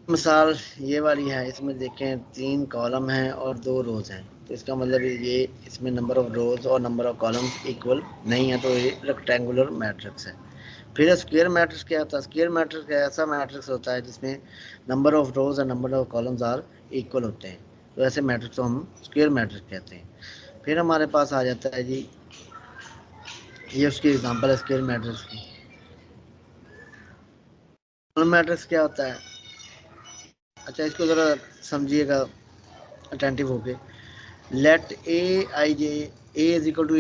मिसाल ये वाली है, इसमें देखें 3 कॉलम हैं और 2 रोज हैं, तो इसका मतलब ये इसमें नंबर ऑफ रोज और नंबर ऑफ कॉलम्स इक्वल नहीं है, तो ये रेक्टेंगुलर मैट्रिक्स है। फिर स्क्वायर मैट्रिक्स क्या होता है? स्क्वायर मैट्रिक्स ऐसा मैट्रिक्स होता है जिसमें नंबर ऑफ रोज और number of columns are equal होते हैं, तो ऐसे मैट्रिक्स को हम स्क्वायर मैट्रिक्स कहते हैं। फिर हमारे पास आ जाता है जी, ये उसकी एग्जांपल है स्क्वायर मैट्रिक्स की। कॉलम मैट्रिक्स क्या होता है? अच्छा, इसको ज़रा समझिएगा अटेंटिव होके। Let A is equal to A,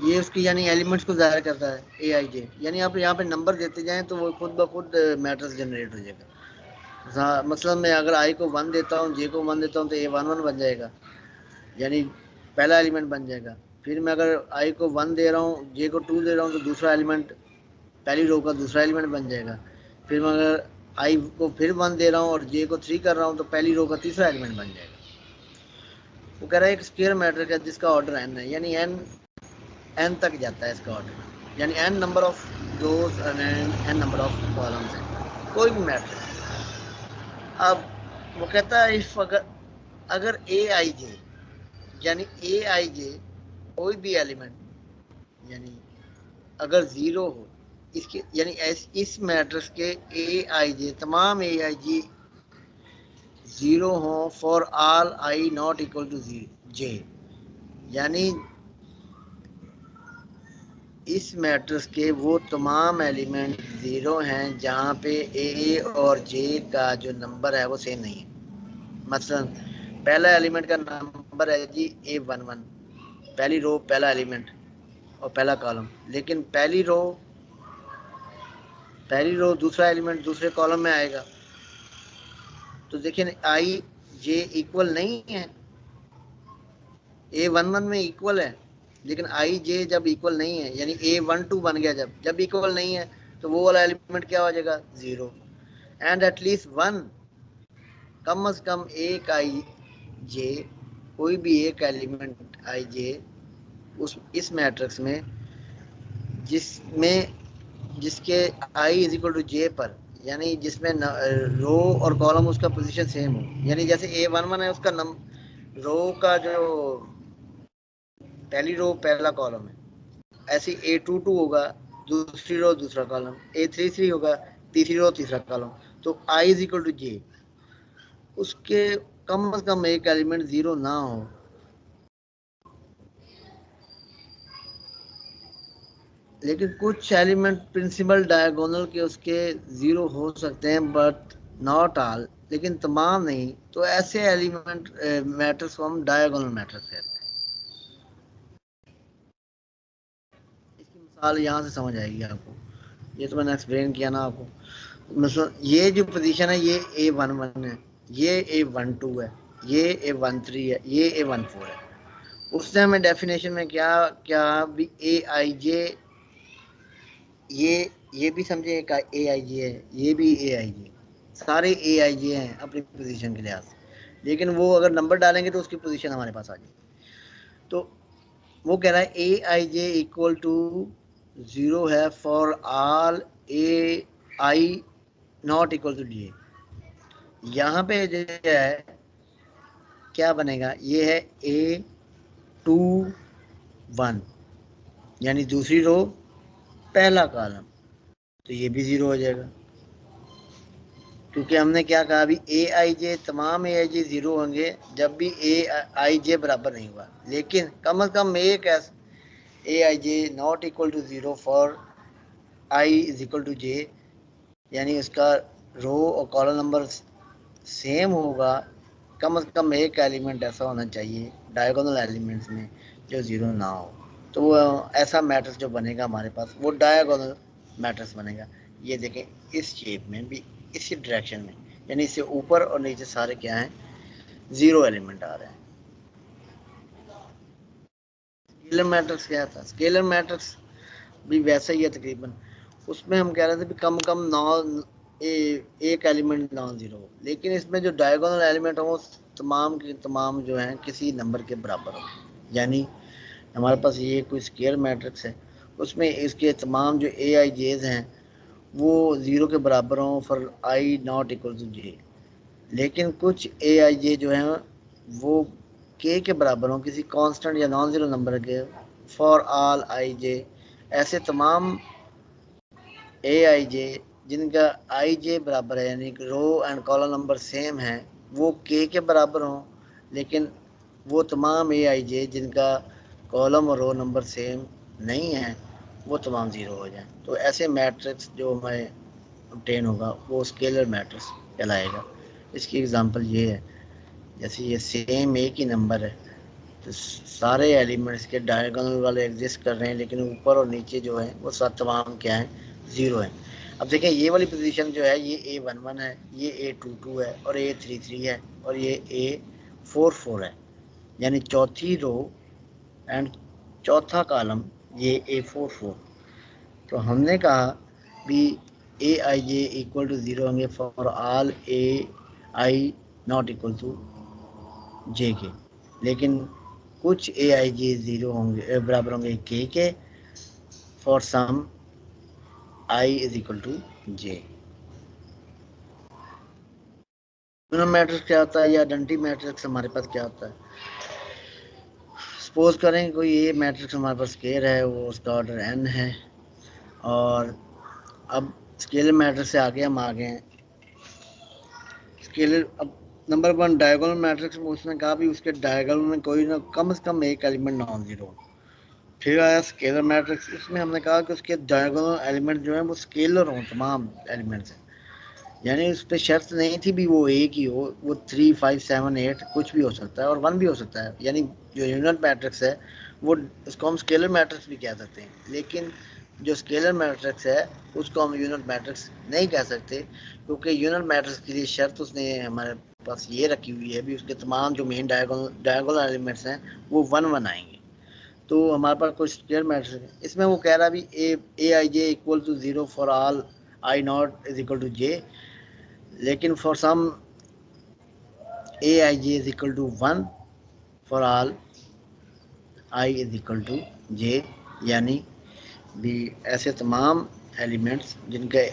ये उसकी यानी एलिमेंट्स को ज़ाहिर करता है A, यानी आप यहाँ पे नंबर देते जाएं तो वो खुद ब खुद मैट्रिक्स जनरेट हो जाएगा। मतलब मैं अगर I को 1 देता हूँ, J को 1 देता हूँ, तो A11 बन जाएगा, यानी पहला एलिमेंट बन जाएगा। फिर मैं अगर I को 1 दे रहा हूँ, J को 2 दे रहा हूँ, तो दूसरा एलिमेंट पहली रो का दूसरा एलिमेंट बन जाएगा। फिर मैं अगर I को फिर 1 दे रहा हूँ और J को 3 कर रहा हूँ, तो पहली रो का तीसरा एलिमेंट बन जाएगा। वो कह रहा है एक स्क्वायर मैट्रिक्स है जिसका ऑर्डर n है, यानी n तक जाता है इसका ऑर्डर, यानी n नंबर ऑफ रोज और n नंबर ऑफ कॉलम्स है कोई भी मैट्रिक्स। अब वो कहता है इफ अगर Aij यानी Aij कोई भी एलिमेंट यानी अगर 0 हो इसके, यानी इस मैट्रिक्स के Aij तमाम Aij 0 हो for all I not equal to J, यानी इस मैट्रिक्स के वो तमाम एलिमेंट 0 हैं जहाँ पे A और J का जो नंबर है वो सेम नहीं है। मसलन पहला एलिमेंट का नंबर है जी A11, पहली रो पहला एलिमेंट और पहला कॉलम, लेकिन पहली रो दूसरा एलिमेंट दूसरे कॉलम में आएगा, तो देखिए I J इक्वल नहीं है, A11 में इक्वल है, लेकिन I J जब इक्वल नहीं है, यानी A12 बन गया जब इक्वल नहीं है, तो वो वाला एलिमेंट क्या हो जाएगा 0, एंड एटलीस्ट 1, कम अज कम एक I J, कोई भी एक एलिमेंट I J इस मैट्रिक्स में जिसके I is equal to J पर, यानी जिसमें रो और कॉलम उसका पोजीशन सेम हो, यानी जैसे A11 है उसका रो का जो पहली रो पहला कॉलम है, ऐसे A22 होगा दूसरी रो दूसरा कॉलम, A33 होगा तीसरी रो तीसरा कॉलम। तो I is equal to J, उसके कम से कम एक एलिमेंट 0 ना हो। लेकिन कुछ एलिमेंट प्रिंसिपल डायगोनल के उसके 0 हो सकते हैं, बट नॉट ऑल, लेकिन तमाम नहीं। तो ऐसे एलिमेंट मैटर्स को हम डायगोनल मैटर्स कहते हैं। इसकी मिसाल यहाँ से समझ आएगी आपको, ये तो मैंने एक्सप्लेन किया ना आपको। मतलब ये जो पोजीशन है ये A11 है, ये A12 है, ये A13 है, ये A14 है। उसने हमें डेफिनेशन में क्या क्या भी AIJ, ये भी समझे एक AIJ है, ये भी AIJ, सारे AIJ हैं अपनी पोजीशन के लिहाज से। लेकिन वो अगर नंबर डालेंगे तो उसकी पोजीशन हमारे पास आ जाएगी। तो वो कह रहा है AIJ इक्वल टू 0 है for all AI not equal to J। यहाँ पे जो है क्या बनेगा, ये है A21 यानी दूसरी रो पहला कॉलम, तो ये भी 0 हो जाएगा, क्योंकि हमने क्या कहा अभी AIJ तमाम AIJ 0 होंगे जब भी AIJ बराबर नहीं हुआ। लेकिन कम से कम एक AIJ not equal to 0 for I is equal to J, यानी उसका रो और कॉलम नंबर सेम होगा। कम से कम एक एलिमेंट ऐसा होना चाहिए डायगोनल एलिमेंट्स में जो 0 ना हो। तो वो ऐसा मैट्रिक्स जो बनेगा हमारे पास वो डायगोनल मैट्रिक्स बनेगा। ये देखें इस शेप में भी, इसी डायरेक्शन में, यानी इससे ऊपर और नीचे सारे क्या हैं 0 एलिमेंट आ रहे हैं। स्केलर मैट्रिक्स क्या था, स्केलर मैट्रिक्स भी वैसा ही है तकरीबन। उसमें हम कह रहे थे कम कम एक एलिमेंट नॉन जीरो हो, लेकिन इसमें जो डायगोनल एलिमेंट हो तमाम के तमाम जो हैं किसी नंबर के बराबर हो। यानी हमारे पास ये कोई स्केलर मैट्रिक्स है, उसमें इसके तमाम जो AIJs हैं वो 0 के बराबर हों for I not equal to J। लेकिन कुछ AIJ जो हैं वो K के बराबर हों किसी कांस्टेंट या नॉन ज़ीरो नंबर के फॉर ऑल IJ। ऐसे तमाम AIJ जिनका IJ बराबर है, यानी row and column number same है, वो K के बराबर हों। लेकिन वो तमाम AIJ जिनका कॉलम और रो नंबर सेम नहीं है वो तमाम 0 हो जाएं। तो ऐसे मैट्रिक्स जो हमें ऑब्टेन होगा वो स्केलर मैट्रिक्स कहलाएगा। इसकी एग्जांपल ये है, जैसे ये सेम एक ही नंबर है तो सारे एलिमेंट्स के डायगोनल वाले एग्जिस्ट कर रहे हैं, लेकिन ऊपर और नीचे जो है वो सब तमाम क्या है 0 है। अब देखें ये वाली पोजीशन जो है ये A11 है, ये A22 है और A33 है और ये A44 है, यानी चौथी रो एंड चौथा कॉलम ये A44। तो हमने कहा भी AIJ इक्वल टू 0 होंगे for all AI not equal to J के। लेकिन कुछ AIJ 0 होंगे बराबर होंगे K के for some I is equal to J। Matrix क्या होता है या आइडेंटिटी मैट्रिक्स हमारे पास क्या होता है। सपोज करें कोई ये मैट्रिक्स हमारे पास स्केलर है, वो उसका ऑर्डर n है, और अब स्केलर मैट्रिक्स से आगे हम आ गए हैं स्केलर। अब नंबर 1 डायगोनल मैट्रिक्स में उसने कहा भी उसके डायगोनल में कोई ना कम से कम एक एलिमेंट नॉन जीरो। फिर आया स्केलर मैट्रिक्स, इसमें हमने कहा कि उसके डायगोनल एलिमेंट जो है वो स्केलर हों तमाम एलिमेंट्स हैं, यानी उस पर शर्त नहीं थी भी वो एक ही हो, वो 3, 5, 7, 8 कुछ भी हो सकता है और 1 भी हो सकता है। यानी जो यूनिट मैट्रिक्स है वो उसको हम स्केलर मैट्रिक्स भी कह सकते हैं, लेकिन जो स्केलर मैट्रिक्स है उसको हम यूनिट मैट्रिक्स नहीं कह सकते, क्योंकि यूनिट मैट्रिक्स के लिए शर्त उसने हमारे पास ये रखी हुई है भी उसके तमाम जो मेन डायगोनल एलिमेंट्स हैं वो 1, 1 आएंगे। तो हमारे पास कुछ स्केलर मैट्रिक्स है, इसमें वो कह रहा भी AIJ equal to 0 for all I not is equal to J, लेकिन for some AIJ is equal to 1 for all I is equal to J, यानी भी ऐसे तमाम एलिमेंट्स जिनके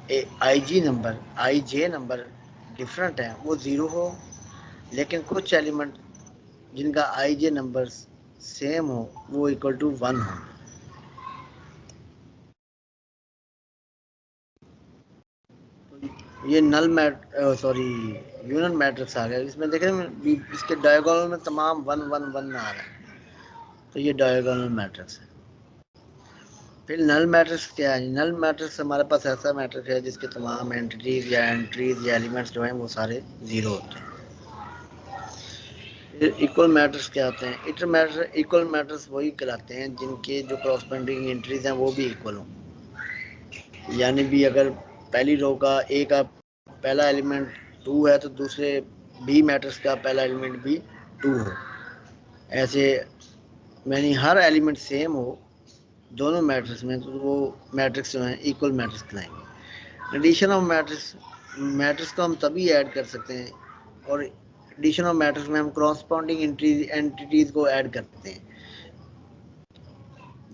IG number IJ number different है वो 0 हो, लेकिन कुछ एलिमेंट जिनका IJ नंबर सेम हो वो इक्वल टू 1 हो। ये नल यूनियन मैट्रिक्स आ गया। इसमें देख रहे हैं इसके डायगोनल में तमाम 1 1 1 आ रहा है, तो ये डायगोनल मैट्रिक्स है। फिर नल मैट्रिक्स क्या है? नल मैट्रिक्स हमारे पास ऐसा मैट्रिक्स है जिसके तमाम एंटिटीज या एलिमेंट्स जो हैं वो सारे 0 होते हैं। फिर इक्वल मैट्रिक्स क्या होते हैं? इक्वल मैट्रिक्स वही कहलाते हैं जिनके जो कॉरस्पॉन्डिंग एंट्रीज हैं वो भी इक्वल हों। यानी भी अगर पहली रो का ए का पहला एलिमेंट 2 है तो दूसरे बी मैट्रिक्स का पहला एलिमेंट भी 2 हो। ऐसे यानी हर एलिमेंट सेम हो दोनों मैट्रिक्स में, तो वो मैट्रिक्स जो हैं इक्वल मैट्रिक्स कहलाएंगे। एडिशन ऑफ मैट्रिक्स को हम तभी ऐड कर सकते हैं, और एडिशन ऑफ मैट्रिक्स में हम कॉरस्पॉन्डिंग एंटिटीज को ऐड करते हैं।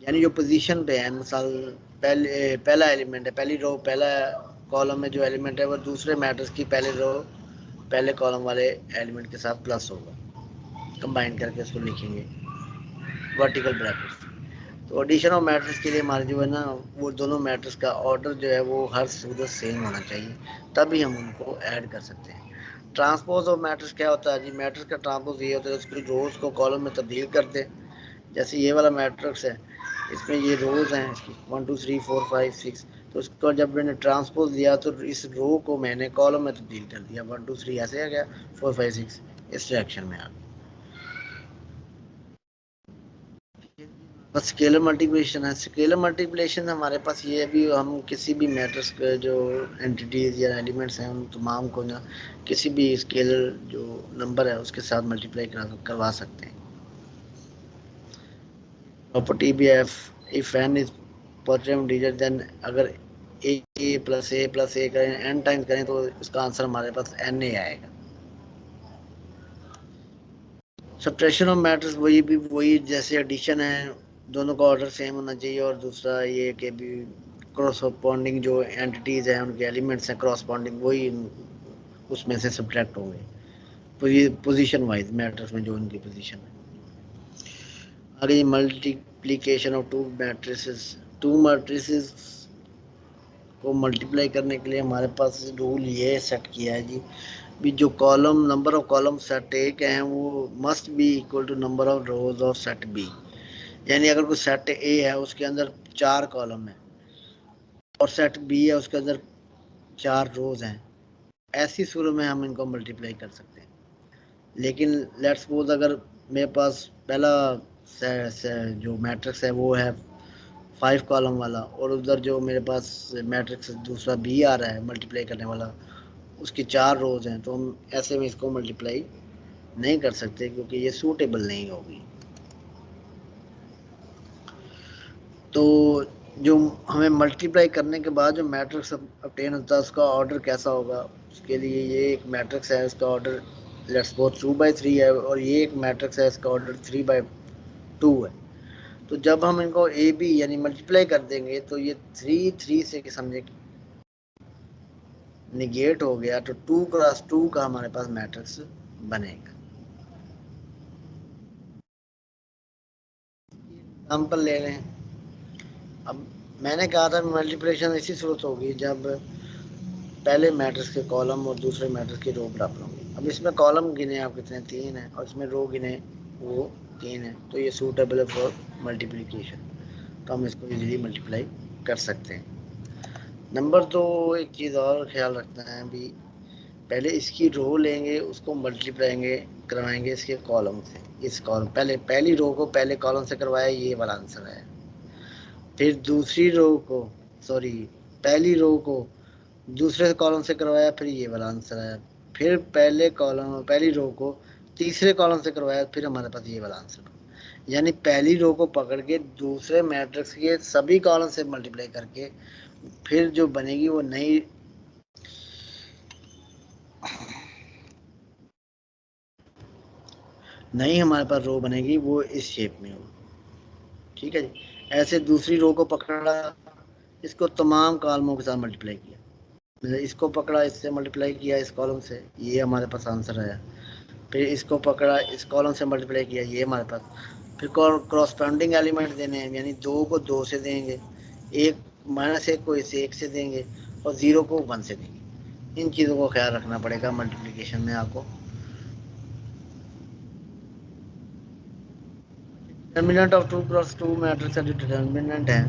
यानी जो पोजीशन पे है, मिसाल पहला एलिमेंट है, पहली रो पहला कॉलम में जो एलिमेंट है वो दूसरे मैट्रिक्स की पहले रो पहले कॉलम वाले एलिमेंट के साथ प्लस होगा, कंबाइन करके उसको लिखेंगे वर्टिकल ब्रैकेट्स। तो एडिशन ऑफ मैट्रिक्स के लिए हमारे जो है ना वो दोनों मैट्रिक्स का ऑर्डर जो है वो हर सूरत सेम होना चाहिए, तभी हम उनको ऐड कर सकते हैं। ट्रांसपोज ऑफ मैट्रिक्स क्या होता है जी? मैट्रिक्स का ट्रांसपोज ये होता है उसकी रोज को कॉलम में तब्दील कर दे। जैसे ये वाला मैट्रिक्स है, इसमें ये रोज हैं इसकी 1 2 3 4 5 6, तो उसको जब मैंने ट्रांसपोज दिया तो इस रो को मैंने कॉलम में तब्दील कर दिया। 1 2 3 ऐसे आ गया, 4 5 6 इस डायरेक्शन में आ गया। बस स्केलर मल्टीप्लिकेशन है। स्केलर मल्टीप्लिकेशन हमारे पास ये भी, हम किसी भी मैट्रिक्स के जो एंटिटीज या एलिमेंट्स हैं उन तमाम को ना किसी भी स्केलर जो नंबर है उसके साथ मल्टीप्लाई करवा सकते हैं। प्रॉपर्टी भी है, if n is positive integer then अगर a प्लस a करें n टाइम्स करें तो उसका आंसर हमारे पास na आएगा। सब्ट्रैक्शन ऑफ मैट्रिक्स वही जैसे एडिशन है, दोनों का ऑर्डर सेम होना चाहिए, और दूसरा ये कि भी क्रॉसपॉन्डिंग जो एंटिटीज हैं उनके एलिमेंट्स हैं क्रॉसपॉन्डिंग वही उसमें से सब्ट्रैक्ट होंगे पोजीशन वाइज मैट्रिक्स में जो उनकी पोजीशन है। आगे मल्टीप्लिकेशन ऑफ टू मैट्रिसेस को मल्टीप्लाई करने के लिए हमारे पास रूल ये सेट किया है जी, भी जो column number of column set A के हैं वो must be equal to number of rows of set B. यानी अगर कोई सेट ए है उसके अंदर 4 कॉलम है और सेट बी है उसके अंदर 4 रोज हैं, ऐसी सूरत में हम इनको मल्टीप्लाई कर सकते हैं। लेकिन लेट्स सपोज अगर मेरे पास पहला जो मैट्रिक्स है वो है 5 कॉलम वाला, और उधर जो मेरे पास मैट्रिक्स दूसरा बी आ रहा है मल्टीप्लाई करने वाला उसकी 4 रोज हैं, तो हम ऐसे में इसको मल्टीप्लाई नहीं कर सकते क्योंकि ये सूटेबल नहीं होगी। तो जो हमें मल्टीप्लाई करने के बाद जो मैट्रिक्स ऑब्टेन होता है उसका ऑर्डर कैसा होगा, उसके लिए ये एक मैट्रिक्स है उसका ऑर्डर लेट्स सपोज 2/3 है, और ये एक मैट्रिक्स है इसका ऑर्डर 3/2 है। तो जब हम इनको ए बी यानी मल्टीप्लाई कर देंगे तो ये 3 से समझे निगेट हो गया, तो 2 क्रॉस 2 का हमारे पास मैट्रिक्स बनेगा। एग्जाम्पल ले लें। अब मैंने कहा था मल्टीप्लिकेशन इसी सूरत होगी जब पहले मैट्रिक्स के कॉलम और दूसरे मैट्रिक्स की रो बराबर होंगे। अब इसमें कॉलम गिने आप कितने 3 हैं और इसमें रो गिने वो 3 है, तो ये सूटेबल है फॉर मल्टीप्लिकेशन, तो हम इसको इजीली मल्टीप्लाई कर सकते हैं। नंबर 2 एक चीज़ और ख्याल रखना है भी, पहले इसकी रो लेंगे उसको मल्टीप्लाई करवाएंगे इसके कॉलम से। इस कॉलम पहली रो को पहले कॉलम से करवाया, ये वाला आंसर है। फिर पहली रो को दूसरे कॉलम से करवाया, फिर ये वाला आंसर है। फिर पहली रो को तीसरे कॉलम से करवाया, फिर हमारे पास ये वाला आंसर। यानी पहली रो को पकड़ के दूसरे मैट्रिक्स के सभी कॉलम से मल्टीप्लाई करके फिर जो बनेगी वो नई हमारे पास रो बनेगी, वो इस शेप में हो। ठीक है जी। ऐसे दूसरी रो को पकड़ा, इसको तमाम कॉलमों के साथ मल्टीप्लाई किया, इसको पकड़ा, इससे मल्टीप्लाई किया इस कॉलम से, ये हमारे पास आंसर आया। फिर इसको पकड़ा, इस कॉलम से मल्टीप्लाई किया, ये हमारे पास। फिर कॉरस्पॉन्डिंग एलिमेंट देने हैं, यानी 2 को 2 से देंगे, -1 को इसे 1 से देंगे और 0 को 1 से देंगे। इन चीज़ों को ख्याल रखना पड़ेगा मल्टीप्लिकेशन में आपको। डिटर्मिनेंट ऑफ 2 क्रॉस 2 मैट्रिक्स का जो डिटर्मिनेंट है,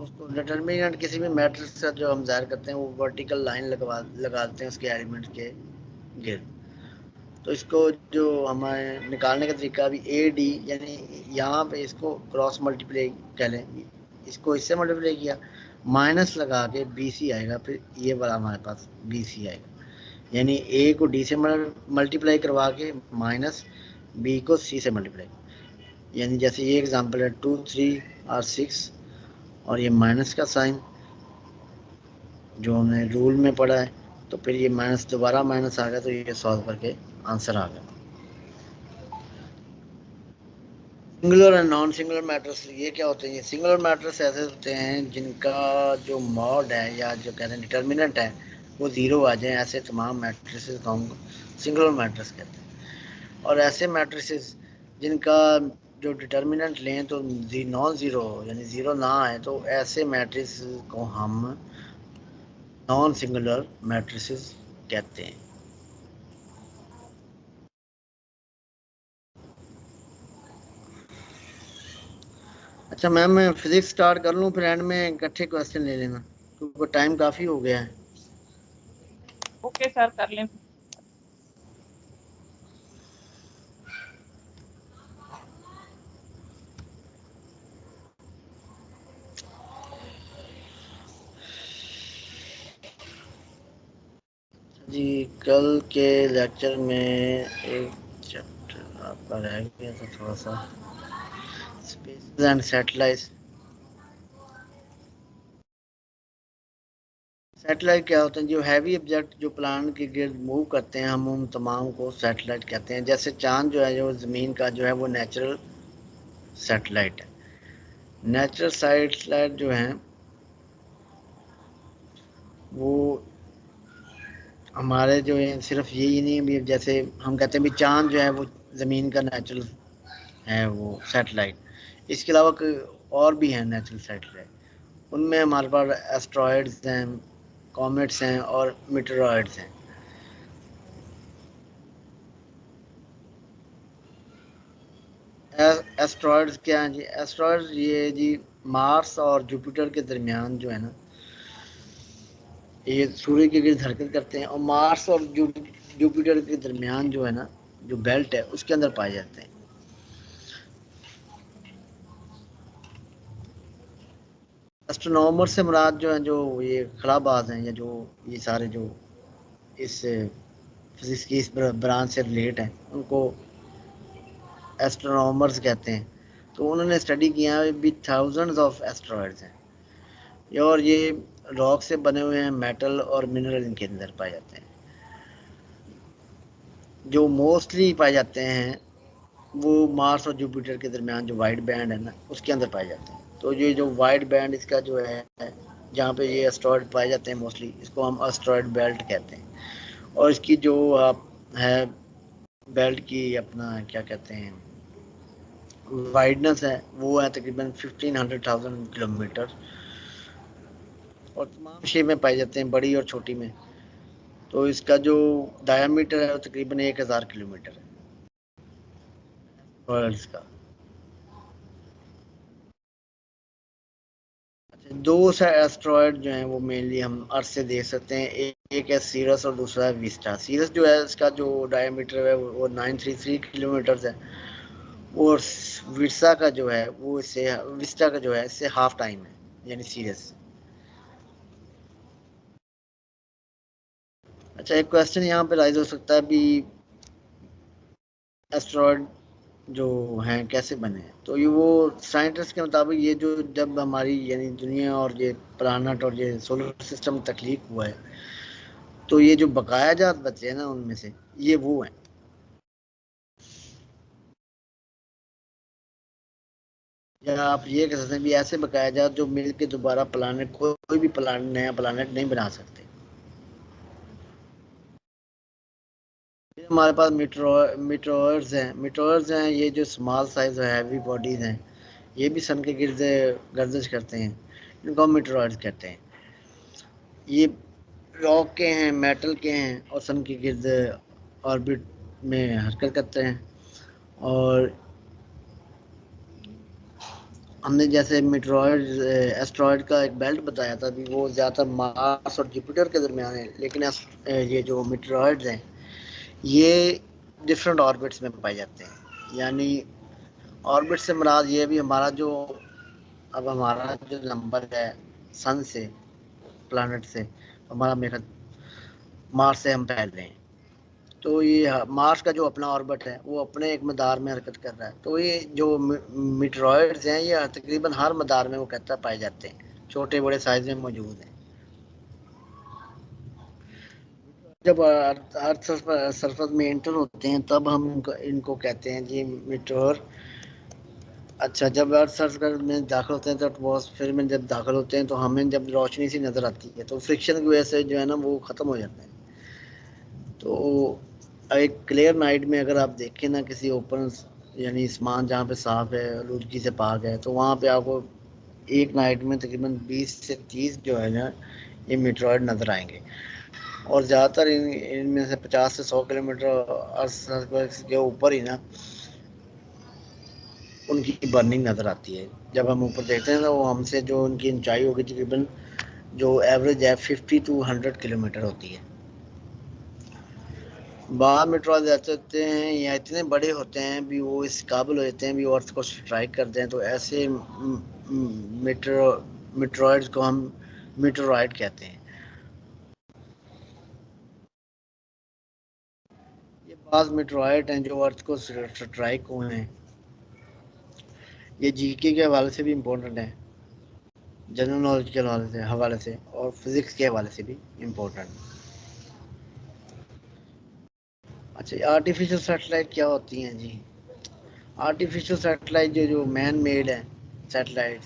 उसको डिटर्मिनेंट किसी भी मैट्रिक्स का जो हम जाहिर करते हैं वो वर्टिकल लाइन लगाते हैं उसके एलिमेंट के गिर्द। तो इसको जो हमारे निकालने का तरीका अभी ए डी, यानी यहाँ पे इसको क्रॉस मल्टीप्लाई कह लें, इसको इससे मल्टीप्लाई किया, माइनस लगा के बी सी आएगा, फिर ये वाला हमारे पास बी सी आएगा, यानी ए को डी से मल्टीप्लाई करवा के माइनस बी को सी से मल्टीप्लाई, यानी जैसे ये एग्जांपल है 2 3 और 6 और ये माइनस का साइन जो हमने रूल में पढ़ा है, तो फिर ये माइनस दोबारा माइनस आ गया, तो ये सॉल्व करके आंसर आ गया। Singular and non singular matrix ये क्या होते हैं? ये सिंगुलर मैट्रिक्स ऐसे होते हैं जिनका जो मॉड है या जो कहते हैं डिटर्मिनेंट है वो 0 आ जाए, ऐसे तमाम मैट्रिसेस को हम सिंगुलर मैट्रिक्स कहते हैं। और ऐसे मैट्रिसेस जिनका जो डिटर्मिनेंट लें तो नॉन ज़ीरो हो, यानी 0 ना आए, तो ऐसे मैट्रिक्स को हम नॉन सिंगुलर मैट्रिसेस कहते हैं। अच्छा मैम, मैं फिजिक्स स्टार्ट कर लूँ, फिर एंड में इकट्ठे क्वेश्चन ले लेना क्योंकि टाइम काफ़ी हो गया है। ओके सर, कर लें। जी कल के लेक्चर में एक चैप्टर आपका रह गया था थोड़ा सा, स्पेस एंड सैटेलाइट। सैटेलाइट क्या होते हैं? जो हैवी ऑब्जेक्ट जो प्लान के गिर्द मूव करते हैं, हम उन तमाम को सैटेलाइट कहते हैं। जैसे चांद जो है, जो ज़मीन का जो है वो नेचुरल सैटेलाइट है। नेचुरल सैटेलाइट जो है वो हमारे जो है सिर्फ यही नहीं भी, जैसे हम कहते हैं भी चांद जो है वो ज़मीन का नेचुरल है वो सैटेलाइट, इसके अलावा और भी हैं नेचुरल सैटेलाइट। उनमें हमारे पास एस्ट्रॉयड्स हैं, कॉमेट्स हैं और मीटेरॉयड्स हैं। एस्ट्रॉयड्स क्या हैं जी? एस्ट्रॉयड्स ये जी मार्स और जुपिटर के दरमियान जो है ना, ये सूर्य के गिर्द हरकत करते हैं और मार्स और जुपिटर के दरमियान जो है ना, जो बेल्ट है उसके अंदर पाए जाते हैं। एस्ट्रोनॉमर से मुराद जो है जो ये खलाबाज हैं या जो ये सारे जो इस फिजिक्स की इस ब्रांच से रिलेट हैं, उनको एस्ट्रोनॉमर्स कहते हैं। तो उन्होंने स्टडी किया है भी थाउजेंड्स ऑफ एस्ट्रॉयड्स हैं और ये रॉक से बने हुए हैं, मेटल और मिनरल इनके अंदर पाए जाते हैं। जो मोस्टली पाए जाते हैं वो मार्स और जुपिटर के दरमियान जो वाइड बैंड है ना, उसके अंदर पाए जाते हैं। तो ये जो वाइड बैंड इसका जो है जहाँ पे ये एस्ट्रॉयड पाए जाते हैं मोस्टली, इसको हम एस्ट्रॉयड बेल्ट कहते हैं। और इसकी जो है बेल्ट की अपना क्या कहते हैं वाइडनेस है, वो है तकरीबन 1500,000 किलोमीटर और तमाम शेप में पाए जाते हैं, बड़ी और छोटी में। तो इसका जो डायमीटर है वो तकरीबन 1000 किलोमीटर है वर्ल्ड का। दो एस्ट्रॉयड जो हैं वो मेनली हम अर्थ से देख सकते हैं, एक है सीरस और दूसरा है विस्टा। सीरस जो है इसका जो डायमीटर है वो 933 किलोमीटर है और विस्टा का जो है वो विस्टा का जो है इससे हाफ टाइम है, यानी सीरस। अच्छा, एक क्वेश्चन यहाँ पे राइज हो सकता है भी एस्ट्रॉयड जो हैं कैसे बने? तो ये वो साइंटिस्ट के मुताबिक ये जो जब हमारी यानी दुनिया और ये प्लानट और ये सोलर सिस्टम तख्लीक हुआ है, तो ये जो बकाया जात बचे हैं ना उनमें से ये वो हैं। या आप ये कह सकते हैं भी ऐसे बकाया जाए जो मिल के दोबारा प्लानट कोई भी प्लानट नया प्लानट नहीं बना सकते। हमारे पास मीटरोइड्स हैं, ये जो स्मॉल साइज और हैवी बॉडीज हैं, ये भी सन के गिर्द गर्दिश करते हैं, इनको हम मीटरोइड्स कहते हैं। ये रॉक के हैं, मेटल के हैं और सन के गिर्द ऑर्बिट में हरकत करते हैं। और हमने जैसे मीटरोइड एस्ट्रॉयड का एक बेल्ट बताया था भी, वो ज़्यादातर मार्स और जुपिटर के दरमियान है, लेकिन ये जो मीटरोइड्स हैं ये डिफरेंट ऑर्बिट्स में पाए जाते हैं। यानी ऑर्बिट से मुराद ये भी हमारा जो नंबर है सन से, प्लैनेट से, हमारा मेरा मार्स से हम पहले हैं। तो ये मार्स का जो अपना ऑर्बिट है वो अपने एक मदार में हरकत कर रहा है। तो ये जो मीटरोइड्स हैं ये तकरीबन हर मदार में वो कहता पाए जाते हैं, छोटे बड़े साइज में मौजूद हैं। जब अर्थ सरफेस में एंटर होते हैं तब हम इनको कहते हैं जी मीटरोइड। अच्छा, जब अर्थ सरफेस में दाखिल होते हैं तो एटमॉस्फेयर में जब दाखिल होते हैं तो हमें जब रोशनी सी नज़र आती है तो फ्रिक्शन की वजह से जो है ना वो ख़त्म हो जाता है। तो एक क्लियर नाइट में अगर आप देखें ना किसी ओपन यानी आसमान जहाँ पे साफ है, आलूदगी से पाक है, तो वहाँ पे आपको एक नाइट में तकरीबन 20 से 30 जो है ना ये मीटरोइड नज़र आएंगे। और ज़्यादातर इनमें से 50 से 100 किलोमीटर अर्थ के ऊपर ही ना उनकी बर्निंग नज़र आती है। जब हम ऊपर देखते हैं तो वो हमसे जो उनकी ऊंचाई होगी तकरीबन जो एवरेज है 50 to 100 किलोमीटर होती है। बाहर मीटरोइड ऐसे होते हैं या इतने बड़े होते हैं भी वो इस काबिल हो जाते हैं भी अर्थ को स्ट्राइक करते हैं। तो ऐसे मीटरोइड्स को हम मीटरोइड कहते हैं। ये बाज़ मीटरोइड हैं जो अर्थ को स्ट्राइक हुए हैं। ये जीके के हवाले से भी इम्पोर्टेंट है, जनरल नॉलेज के हवाले से और फिजिक्स के हवाले से भी इम्पोर्टेंट। अच्छा, आर्टिफिशियल सैटेलाइट क्या होती हैं जी? आर्टिफिशियल सैटेलाइट जो मैन मेड है सैटेलाइट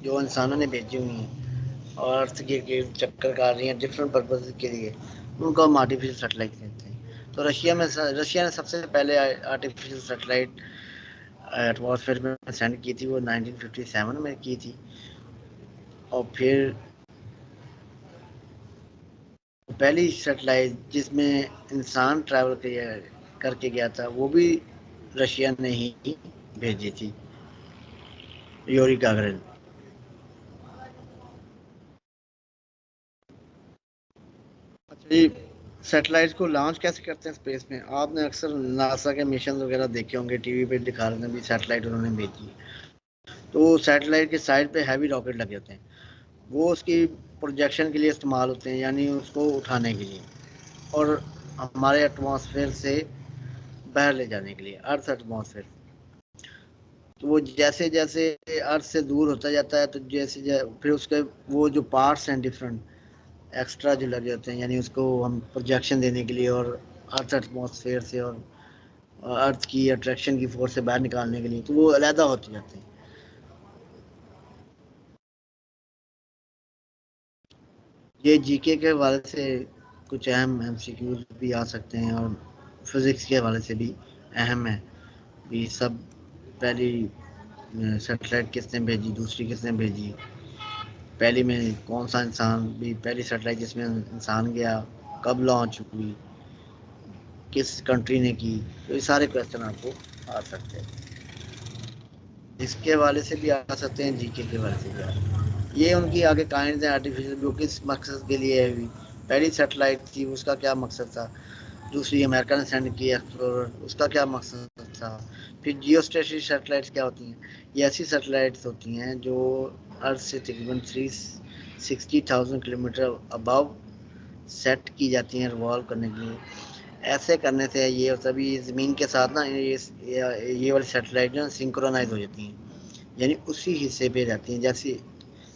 जो इंसानों ने भेजी हुई हैं और अर्थ के चक्कर काट रही हैं डिफरेंट पर्पज के लिए, उनको हम आर्टिफिशियल सैटेलाइट कहते हैं। तो रशिया ने सबसे पहले आर्टिफिशियल सैटेलाइट एटमॉस्फेयर में सेंड की थी, वो 1957 में की थी। और फिर पहली सैटेलाइट जिसमें इंसान ट्रैवल करके गया था वो भी रशिया ने ही भेजी थी, यूरी गागरिन। अच्छा जी, सैटेलाइट को लॉन्च कैसे करते हैं स्पेस में? आपने अक्सर नासा के मिशन वगैरह देखे होंगे, टीवी पे दिखा रहे हैं भी सैटेलाइट उन्होंने भेजी। तो सैटेलाइट के साइड पे हैवी रॉकेट लगे होते हैं, वो उसकी प्रोजेक्शन के लिए इस्तेमाल होते हैं, यानी उसको उठाने के लिए और हमारे एटमॉस्फेयर से बाहर ले जाने के लिए, अर्थ एटमॉस्फेयर। तो वो जैसे जैसे अर्थ से दूर होता जाता है तो फिर उसके वो जो पार्ट्स हैं डिफरेंट एक्स्ट्रा जो लगे होते हैं, यानी उसको हम प्रोजेक्शन देने के लिए और अर्थ एटमॉस्फेयर से और अर्थ की अट्रैक्शन की फोर्स से बाहर निकालने के लिए, तो वो अलहदा होते जाते हैं। ये जीके के हवाले से कुछ अहम एमसीक्यूज भी आ सकते हैं और फिज़िक्स के हवाले से भी अहम है भी। सब पहली सैटेलाइट किसने भेजी, दूसरी किसने भेजी, पहली में कौन सा इंसान भी, पहली सैटेलाइट जिसमें इंसान गया कब लॉन्च हुई, किस कंट्री ने की, तो ये सारे क्वेश्चन आपको आ सकते हैं। इसके हवाले से भी आ सकते हैं, जीके के हवाले से भी आ सकते हैं। ये उनकी आगे काइंड है आर्टिफिशियल, जो किस मकसद के लिए है हुई। पहली सैटेलाइट थी उसका क्या मकसद था, दूसरी अमेरिका ने सेंड की एक्सप्लोरर, उसका क्या मकसद था। फिर जियो स्टेशनरी सैटेलाइट्स क्या होती हैं? ये ऐसी सैटेलाइट्स होती हैं जो अर्थ से तकरीबन 360,000 किलोमीटर अबव सेट की जाती हैं रिवॉल्व करने के लिए। ऐसे करने से ये सभी ज़मीन के साथ ना ये वाली सैटेलाइट जो सिंक्रोनाइज हो जाती हैं, यानी उसी हिस्से पे रहती हैं। जैसे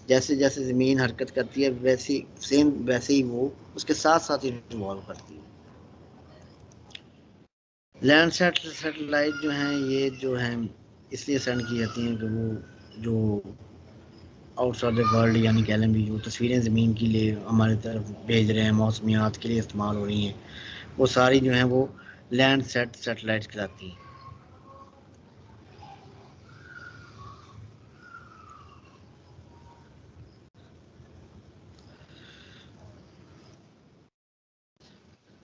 जैसे जैसे ज़मीन हरकत करती है वैसे ही वो उसके साथ साथ ही रिवॉल्व करती है। लैंड सैटेलाइट जो हैं ये जो हैं इसलिए सेंड की जाती हैं कि वो जो आउटसाइड द वर्ल्ड यानी कह लें भी जो तस्वीरें ज़मीन के लिए हमारी तरफ भेज रहे हैं, मौसमियात के लिए इस्तेमाल हो रही हैं, वो सारी जो हैं वो लैंड सेट सैटेलाइट्स कहलाती हैं।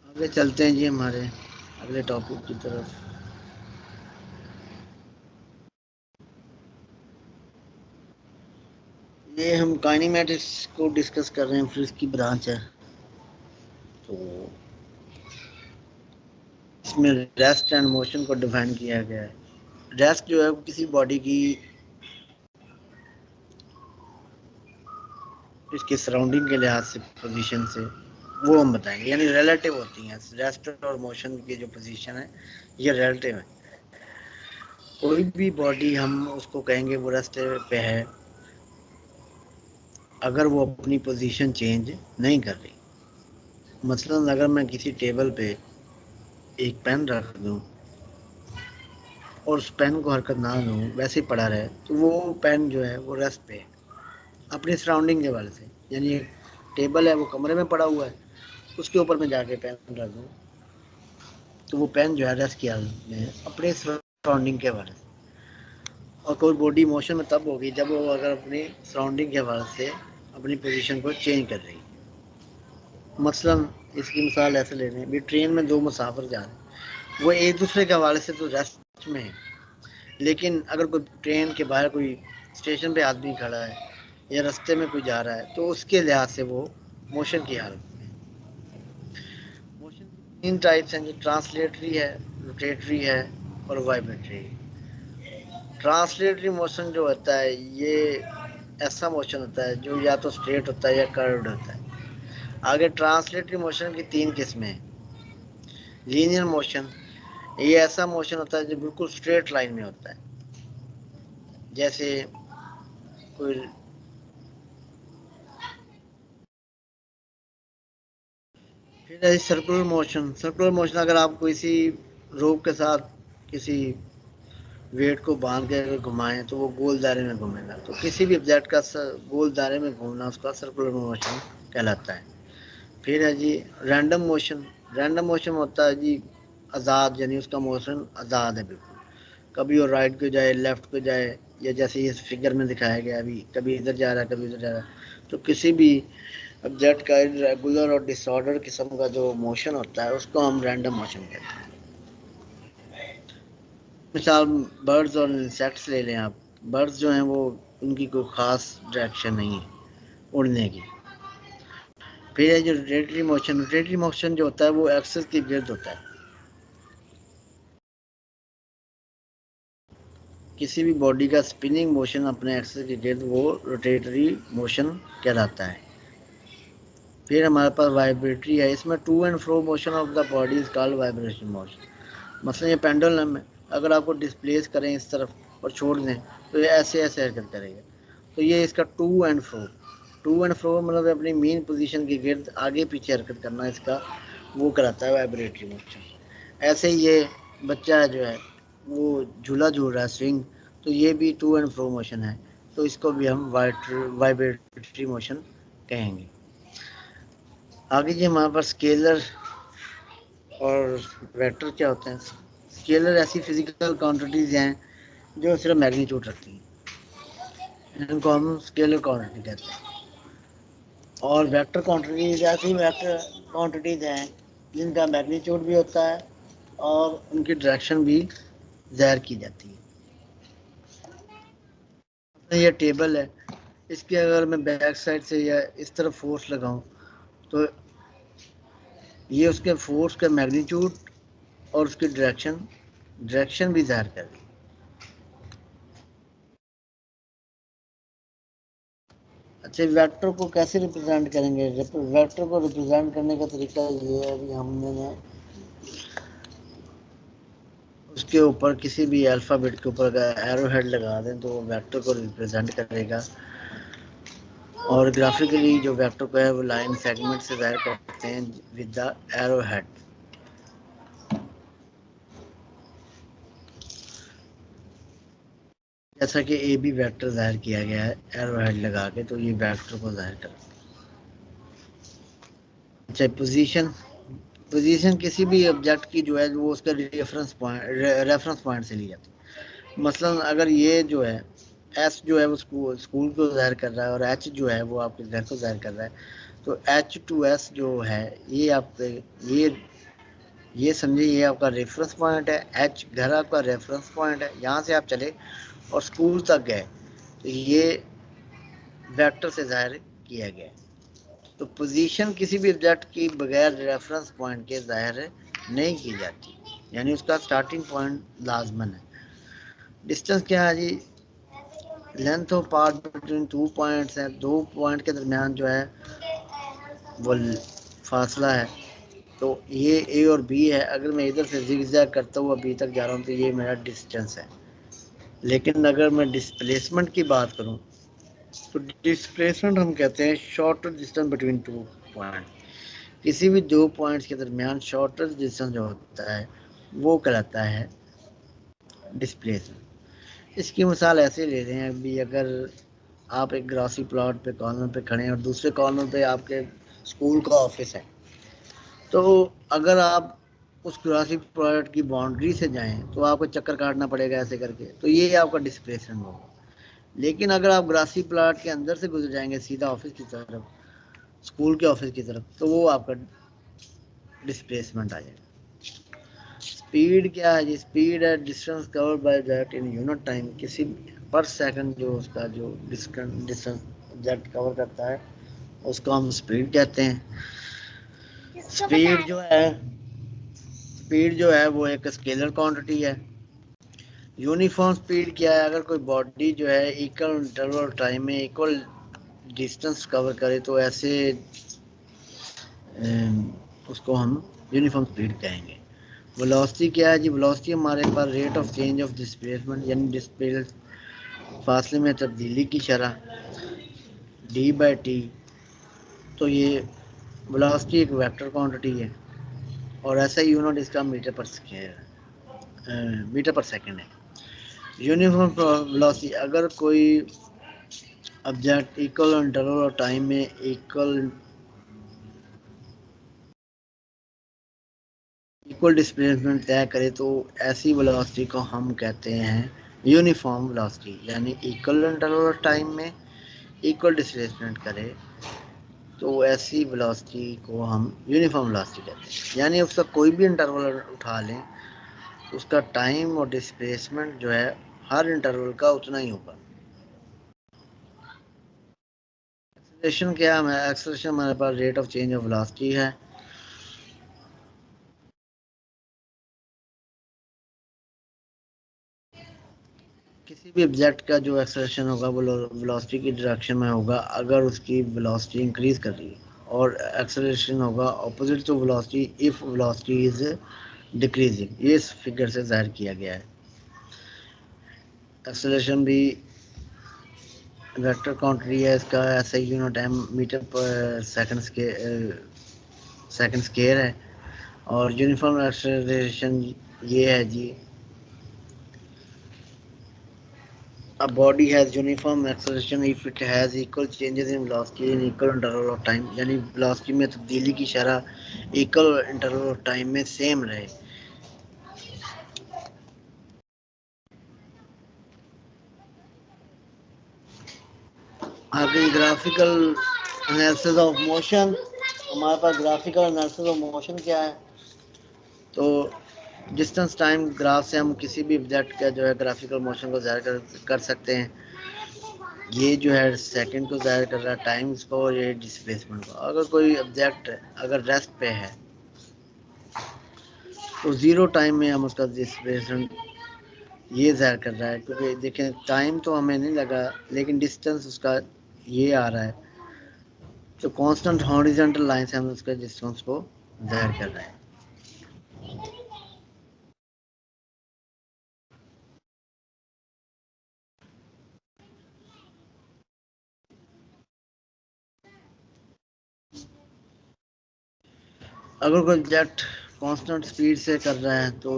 आगे चलते हैं जी हमारे अगले टॉपिक की तरफ। ये हम काइनेमेटिक्स को डिस्कस कर रहे हैं, फिर इसकी ब्रांच है। तो इसमें रेस्ट एंड मोशन को डिफाइन किया गया है। रेस्ट जो है वो किसी बॉडी की इसके सराउंडिंग के लिहाज से पोजीशन से वो हम बताएंगे, यानी रिलेटिव होती हैं। रेस्ट और मोशन की जो पोजीशन है ये रिलेटिव है। कोई भी बॉडी हम उसको कहेंगे वो रेस्ट पे है अगर वो अपनी पोजीशन चेंज नहीं कर रही। मसलन अगर मैं किसी टेबल पे एक पेन रख दूं और उस पेन को हरकत ना दूं, वैसे ही पड़ा रहे, तो वो पेन जो है वो रेस्ट पे है अपनी सराउंडिंग के वाले से। यानी एक टेबल है वो कमरे में पड़ा हुआ है, उसके ऊपर मैं जाके पेन रख दूं तो वो पेन जो है रेस्ट की हालत में है अपने सराउंडिंग के हवाले से। और कोई बॉडी मोशन में तब होगी जब वो अगर अपनी सराउंडिंग के हवाले से अपनी पोजीशन को चेंज कर रही है। मसलन इसकी मिसाल ऐसे ले लें भी ट्रेन में दो मुसाफिर जा रहे हैं, वो एक दूसरे के हवाले से तो रेस्ट में है, लेकिन अगर कोई ट्रेन के बाहर कोई स्टेशन पे आदमी खड़ा है या रास्ते में कोई जा रहा है तो उसके लिहाज से वो मोशन की हालत में। मोशन तीन टाइप्स हैं, जो ट्रांसलेटरी है, रोटेटरी है और वाइब्रेटरी। ट्रांसलेटरी मोशन जो होता है ये ऐसा मोशन होता है जो या तो स्ट्रेट होता है या कर्व्ड होता है। आगे ट्रांसलेटरी मोशन की तीन किस्में हैं। लीनियर मोशन, ये ऐसा मोशन होता है जो बिल्कुल स्ट्रेट लाइन में होता है, जैसे कोई फिर है सर्कुलर मोशन। सर्कुलर मोशन अगर आप किसी रोप के साथ किसी वेट को बांध के घुमाएं तो वो गोल दायरे में घूमेगा। तो किसी भी ऑब्जेक्ट का गोल दायरे में घूमना उसका सर्कुलर मोशन कहलाता है। फिर है जी रैंडम मोशन। रैंडम मोशन होता है जी आज़ाद, यानी उसका मोशन आज़ाद है बिल्कुल, कभी वो राइट को जाए लेफ्ट को जाए, या जैसे इस फिगर में दिखाया गया अभी कभी इधर जा रहा है कभी इधर जा रहा है। तो किसी भी ऑब्जेक्ट का इरेगुलर और डिसऑर्डर किस्म का जो मोशन होता है उसको हम रैंडम मोशन कहते हैं। मिसाल बर्ड्स और इंसेक्ट्स ले लें आप। बर्ड्स जो हैं वो उनकी कोई ख़ास डायरेक्शन नहीं है उड़ने की। फिर है जो रोटेटरी मोशन। रोटेटरी मोशन जो होता है वो एक्सिस के गिर्द होता है। किसी भी बॉडी का स्पिनिंग मोशन अपने एक्सिस के गिर्द वो रोटेटरी मोशन कहलाता है। फिर हमारे पास वाइब्रेटरी है। इसमें to and fro motion of the body is called vibration motion. मसलन ये पेंडुलम है, अगर आपको डिस्प्लेस करें इस तरफ और छोड़ दें तो ये ऐसे ऐसे हरकत करेगा। तो ये इसका to and fro. To and fro मतलब अपनी मेन पोजीशन के गिर्द आगे पीछे हरकत करना, इसका वो कराता है वाइब्रेटरी मोशन। ऐसे ही ये बच्चा जो है वो झूला झूल रहा है स्विंग, तो ये भी टू एंड फ्रो मोशन है, तो इसको भी हम वाइब्रेटरी मोशन कहेंगे। आगे जी हमारे पास स्केलर और वेक्टर क्या होते हैं। स्केलर ऐसी फिजिकल क्वांटिटीज हैं जो सिर्फ मैग्नीट्यूड रखती हैं, इनको हम स्केलर क्वांटिटी कहते हैं। और वेक्टर क्वांटिटीज ऐसी वेक्टर क्वांटिटीज हैं जिनका मैग्नीट्यूड भी होता है और उनकी डायरेक्शन भी ज़ाहिर की जाती है। ये टेबल है, इसके अगर मैं बैक साइड से या इस तरफ फोर्स लगाऊं तो ये उसके फोर्स का मैग्नीट्यूड और उसकी डायरेक्शन भी ज़ाहिर कर रही है। अच्छा, वेक्टर को कैसे रिप्रेजेंट करेंगे। वेक्टर को रिप्रेजेंट करने का तरीका ये है कि हमने उसके ऊपर किसी भी अल्फ़ाबेट के ऊपर अगर एरो हेड लगा दें तो वो वेक्टर को रिप्रेजेंट करेगा। और ग्राफिकली जो वेक्टर को है वो लाइन सेगमेंट से ज़ाहिर करते हैं विद द एरो हेड। जैसा कि ए बी वेक्टर जाहिर किया गया है एरो हेड लगा के, तो ये वेक्टर को जाहिर कर। अच्छा, पोजीशन किसी भी ऑब्जेक्ट की जो है वो उसका रेफरेंस पॉइंट से ली जाती है। मसलन अगर ये जो है एस जो है वो स्कूल को जाहिर कर रहा है और एच जो है वो आपके घर को जाहिर कर रहा है, तो एच टू एस जो है ये आपके ये समझिए ये आपका रेफरेंस पॉइंट है, एच घर आपका रेफरेंस पॉइंट है। यहाँ से आप चले और स्कूल तक गए तो ये वेक्टर से जाहिर किया गया है। तो पोजीशन किसी भी ऑब्जेक्ट की बगैर रेफरेंस पॉइंट के जाहिर नहीं की जाती, यानी उसका स्टार्टिंग पॉइंट लाजमन है। डिस्टेंस क्या है जी? Length of part between two points है, दो पॉइंट के दरमियान जो है वो फासला है। तो ये ए और बी है, अगर मैं इधर से जिगजैग करता हुआ बी तक जा रहा हूँ तो ये मेरा डिस्टेंस है। लेकिन अगर मैं डिस्प्लेसमेंट की बात करूँ तो डिस्प्लेसमेंट हम कहते हैं shorter distance between two point. किसी भी दो पॉइंट्स के दरमियान शॉर्टर डिस्टेंस जो होता है वो कहलाता है डिस्प्लेसमेंट। इसकी मिसाल ऐसे ले रहे हैं, अभी अगर आप एक ग्रासी प्लॉट पे कॉर्नर पे खड़े हैं और दूसरे कॉर्नर पे आपके स्कूल का ऑफिस है, तो अगर आप उस ग्रासी प्लॉट की बाउंड्री से जाएं तो आपको चक्कर काटना पड़ेगा ऐसे करके, तो ये आपका डिस्प्लेसमेंट होगा। लेकिन अगर आप ग्रासी प्लॉट के अंदर से गुजर जाएंगे सीधा ऑफिस की तरफ, स्कूल के ऑफिस की तरफ, तो वो आपका डिस्प्लेसमेंट आ जाएगा। स्पीड क्या है जी? स्पीड है distance covered by that in unit time, किसी पर सेकंड जो उसका जो डिस्टेंस जेट कवर करता है उसको हम स्पीड कहते हैं। स्पीड जो है वो एक स्केलर क्वांटिटी है। यूनिफॉर्म स्पीड क्या है? अगर कोई बॉडी जो है इक्वल इंटरवल टाइम में इक्वल डिस्टेंस कवर करे तो ऐसे उसको हम यूनिफॉर्म स्पीड कहेंगे। वेलोसिटी क्या है जी? वेलोसिटी हमारे पास rate of change of displacement यानी डिस्प्लेस फासले में तब्दीली की शरह डी बाई टी। तो ये वेलोसिटी एक वेक्टर क्वांटिटी है और ऐसा ही यूनिट इसका मीटर पर सेकेंड है। यूनिफॉर्म वेलोसिटी, अगर कोई ऑब्जेक्ट इक्वल इंटरवल और टाइम में इक्वल डिस्प्लेसमेंट तय करे तो ऐसी वेलोसिटी को हम कहते हैं यूनिफॉर्म वेलोसिटी, यानी इक्वल इंटरवल और टाइम में इक्वल डिस्प्लेसमेंट करे तो ऐसी वेलोसिटी को हम यूनिफॉर्म वेलोसिटी कहते हैं। यानी उसका कोई भी इंटरवल उठा लें उसका टाइम और डिस्प्लेसमेंट जो है हर इंटरवल का उतना ही होगा। एक्सेलरेशन क्या है? एक्सेलरेशन हमारे पास rate of change of velocity है। किसी भी ऑब्जेक्ट का जो एक्सेलरेशन होगा वो वेलोसिटी की डायरेक्शन में होगा अगर उसकी वेलोसिटी इंक्रीज कर रही है, और एक्सेलरेशन होगा opposite to velocity if velocity is decreasing. ये इस फिगर से जाहिर किया गया है। एक्सेलरेशन भी वेक्टर क्वांटिटी है, इसका ऐसा यूनिट है मीटर पर सेकंड स्क्वायर है। और यूनिफॉर्म एक्सेलरेशन ये है जी, a body has uniform acceleration if it has equal changes in velocity in equal interval of time, यानी velocity में तब्दीली की शरह equal interval of time में सेम रहे। आगे ग्राफिकल एनालिसिस ऑफ मोशन, हमारे पास ग्राफिकल एनालिसिस ऑफ मोशन क्या है? तो डिस्टेंस टाइम ग्राफ से हम किसी भी ऑब्जेक्ट का जो है ग्राफिकल मोशन को जाहिर कर सकते हैं। ये जो है सेकंड को जाहिर कर रहा है टाइम इसको, और ये डिस्प्लेसमेंट को। अगर कोई ऑब्जेक्ट अगर रेस्ट पे है तो जीरो टाइम में हम उसका डिस्प्लेसमेंट ये जाहिर कर रहा है, क्योंकि देखें टाइम तो हमें नहीं लगा लेकिन डिस्टेंस उसका ये आ रहा है, तो कांस्टेंट हॉरिजॉन्टल लाइन से हम उसके डिस्टेंस को जाहिर कर रहे हैं। अगर कोई ऑब्जेक्ट कांस्टेंट स्पीड से कर रहा है तो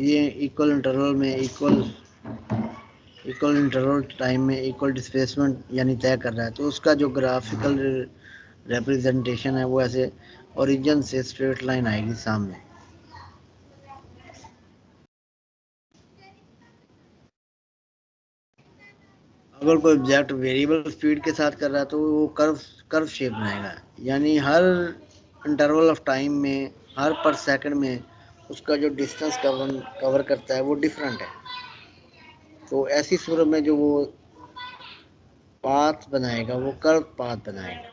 ये इक्वल इंटरवल में इक्वल इंटरवल टाइम में इक्वल डिस्प्लेसमेंट यानी तय कर रहा है, तो उसका जो ग्राफिकल रिप्रेजेंटेशन है वो ऐसे ओरिजिन से स्ट्रेट लाइन आएगी सामने। अगर कोई ऑब्जेक्ट वेरिएबल स्पीड के साथ कर रहा है तो वो कर्व शेप बनाएगा, यानी हर इंटरवल ऑफ टाइम में, हर पर सेकंड में उसका जो डिस्टेंस कवर करता है वो डिफरेंट है। तो ऐसी सूरत में जो वो पाथ बनाएगा वो कर्व पाथ बनाएगा।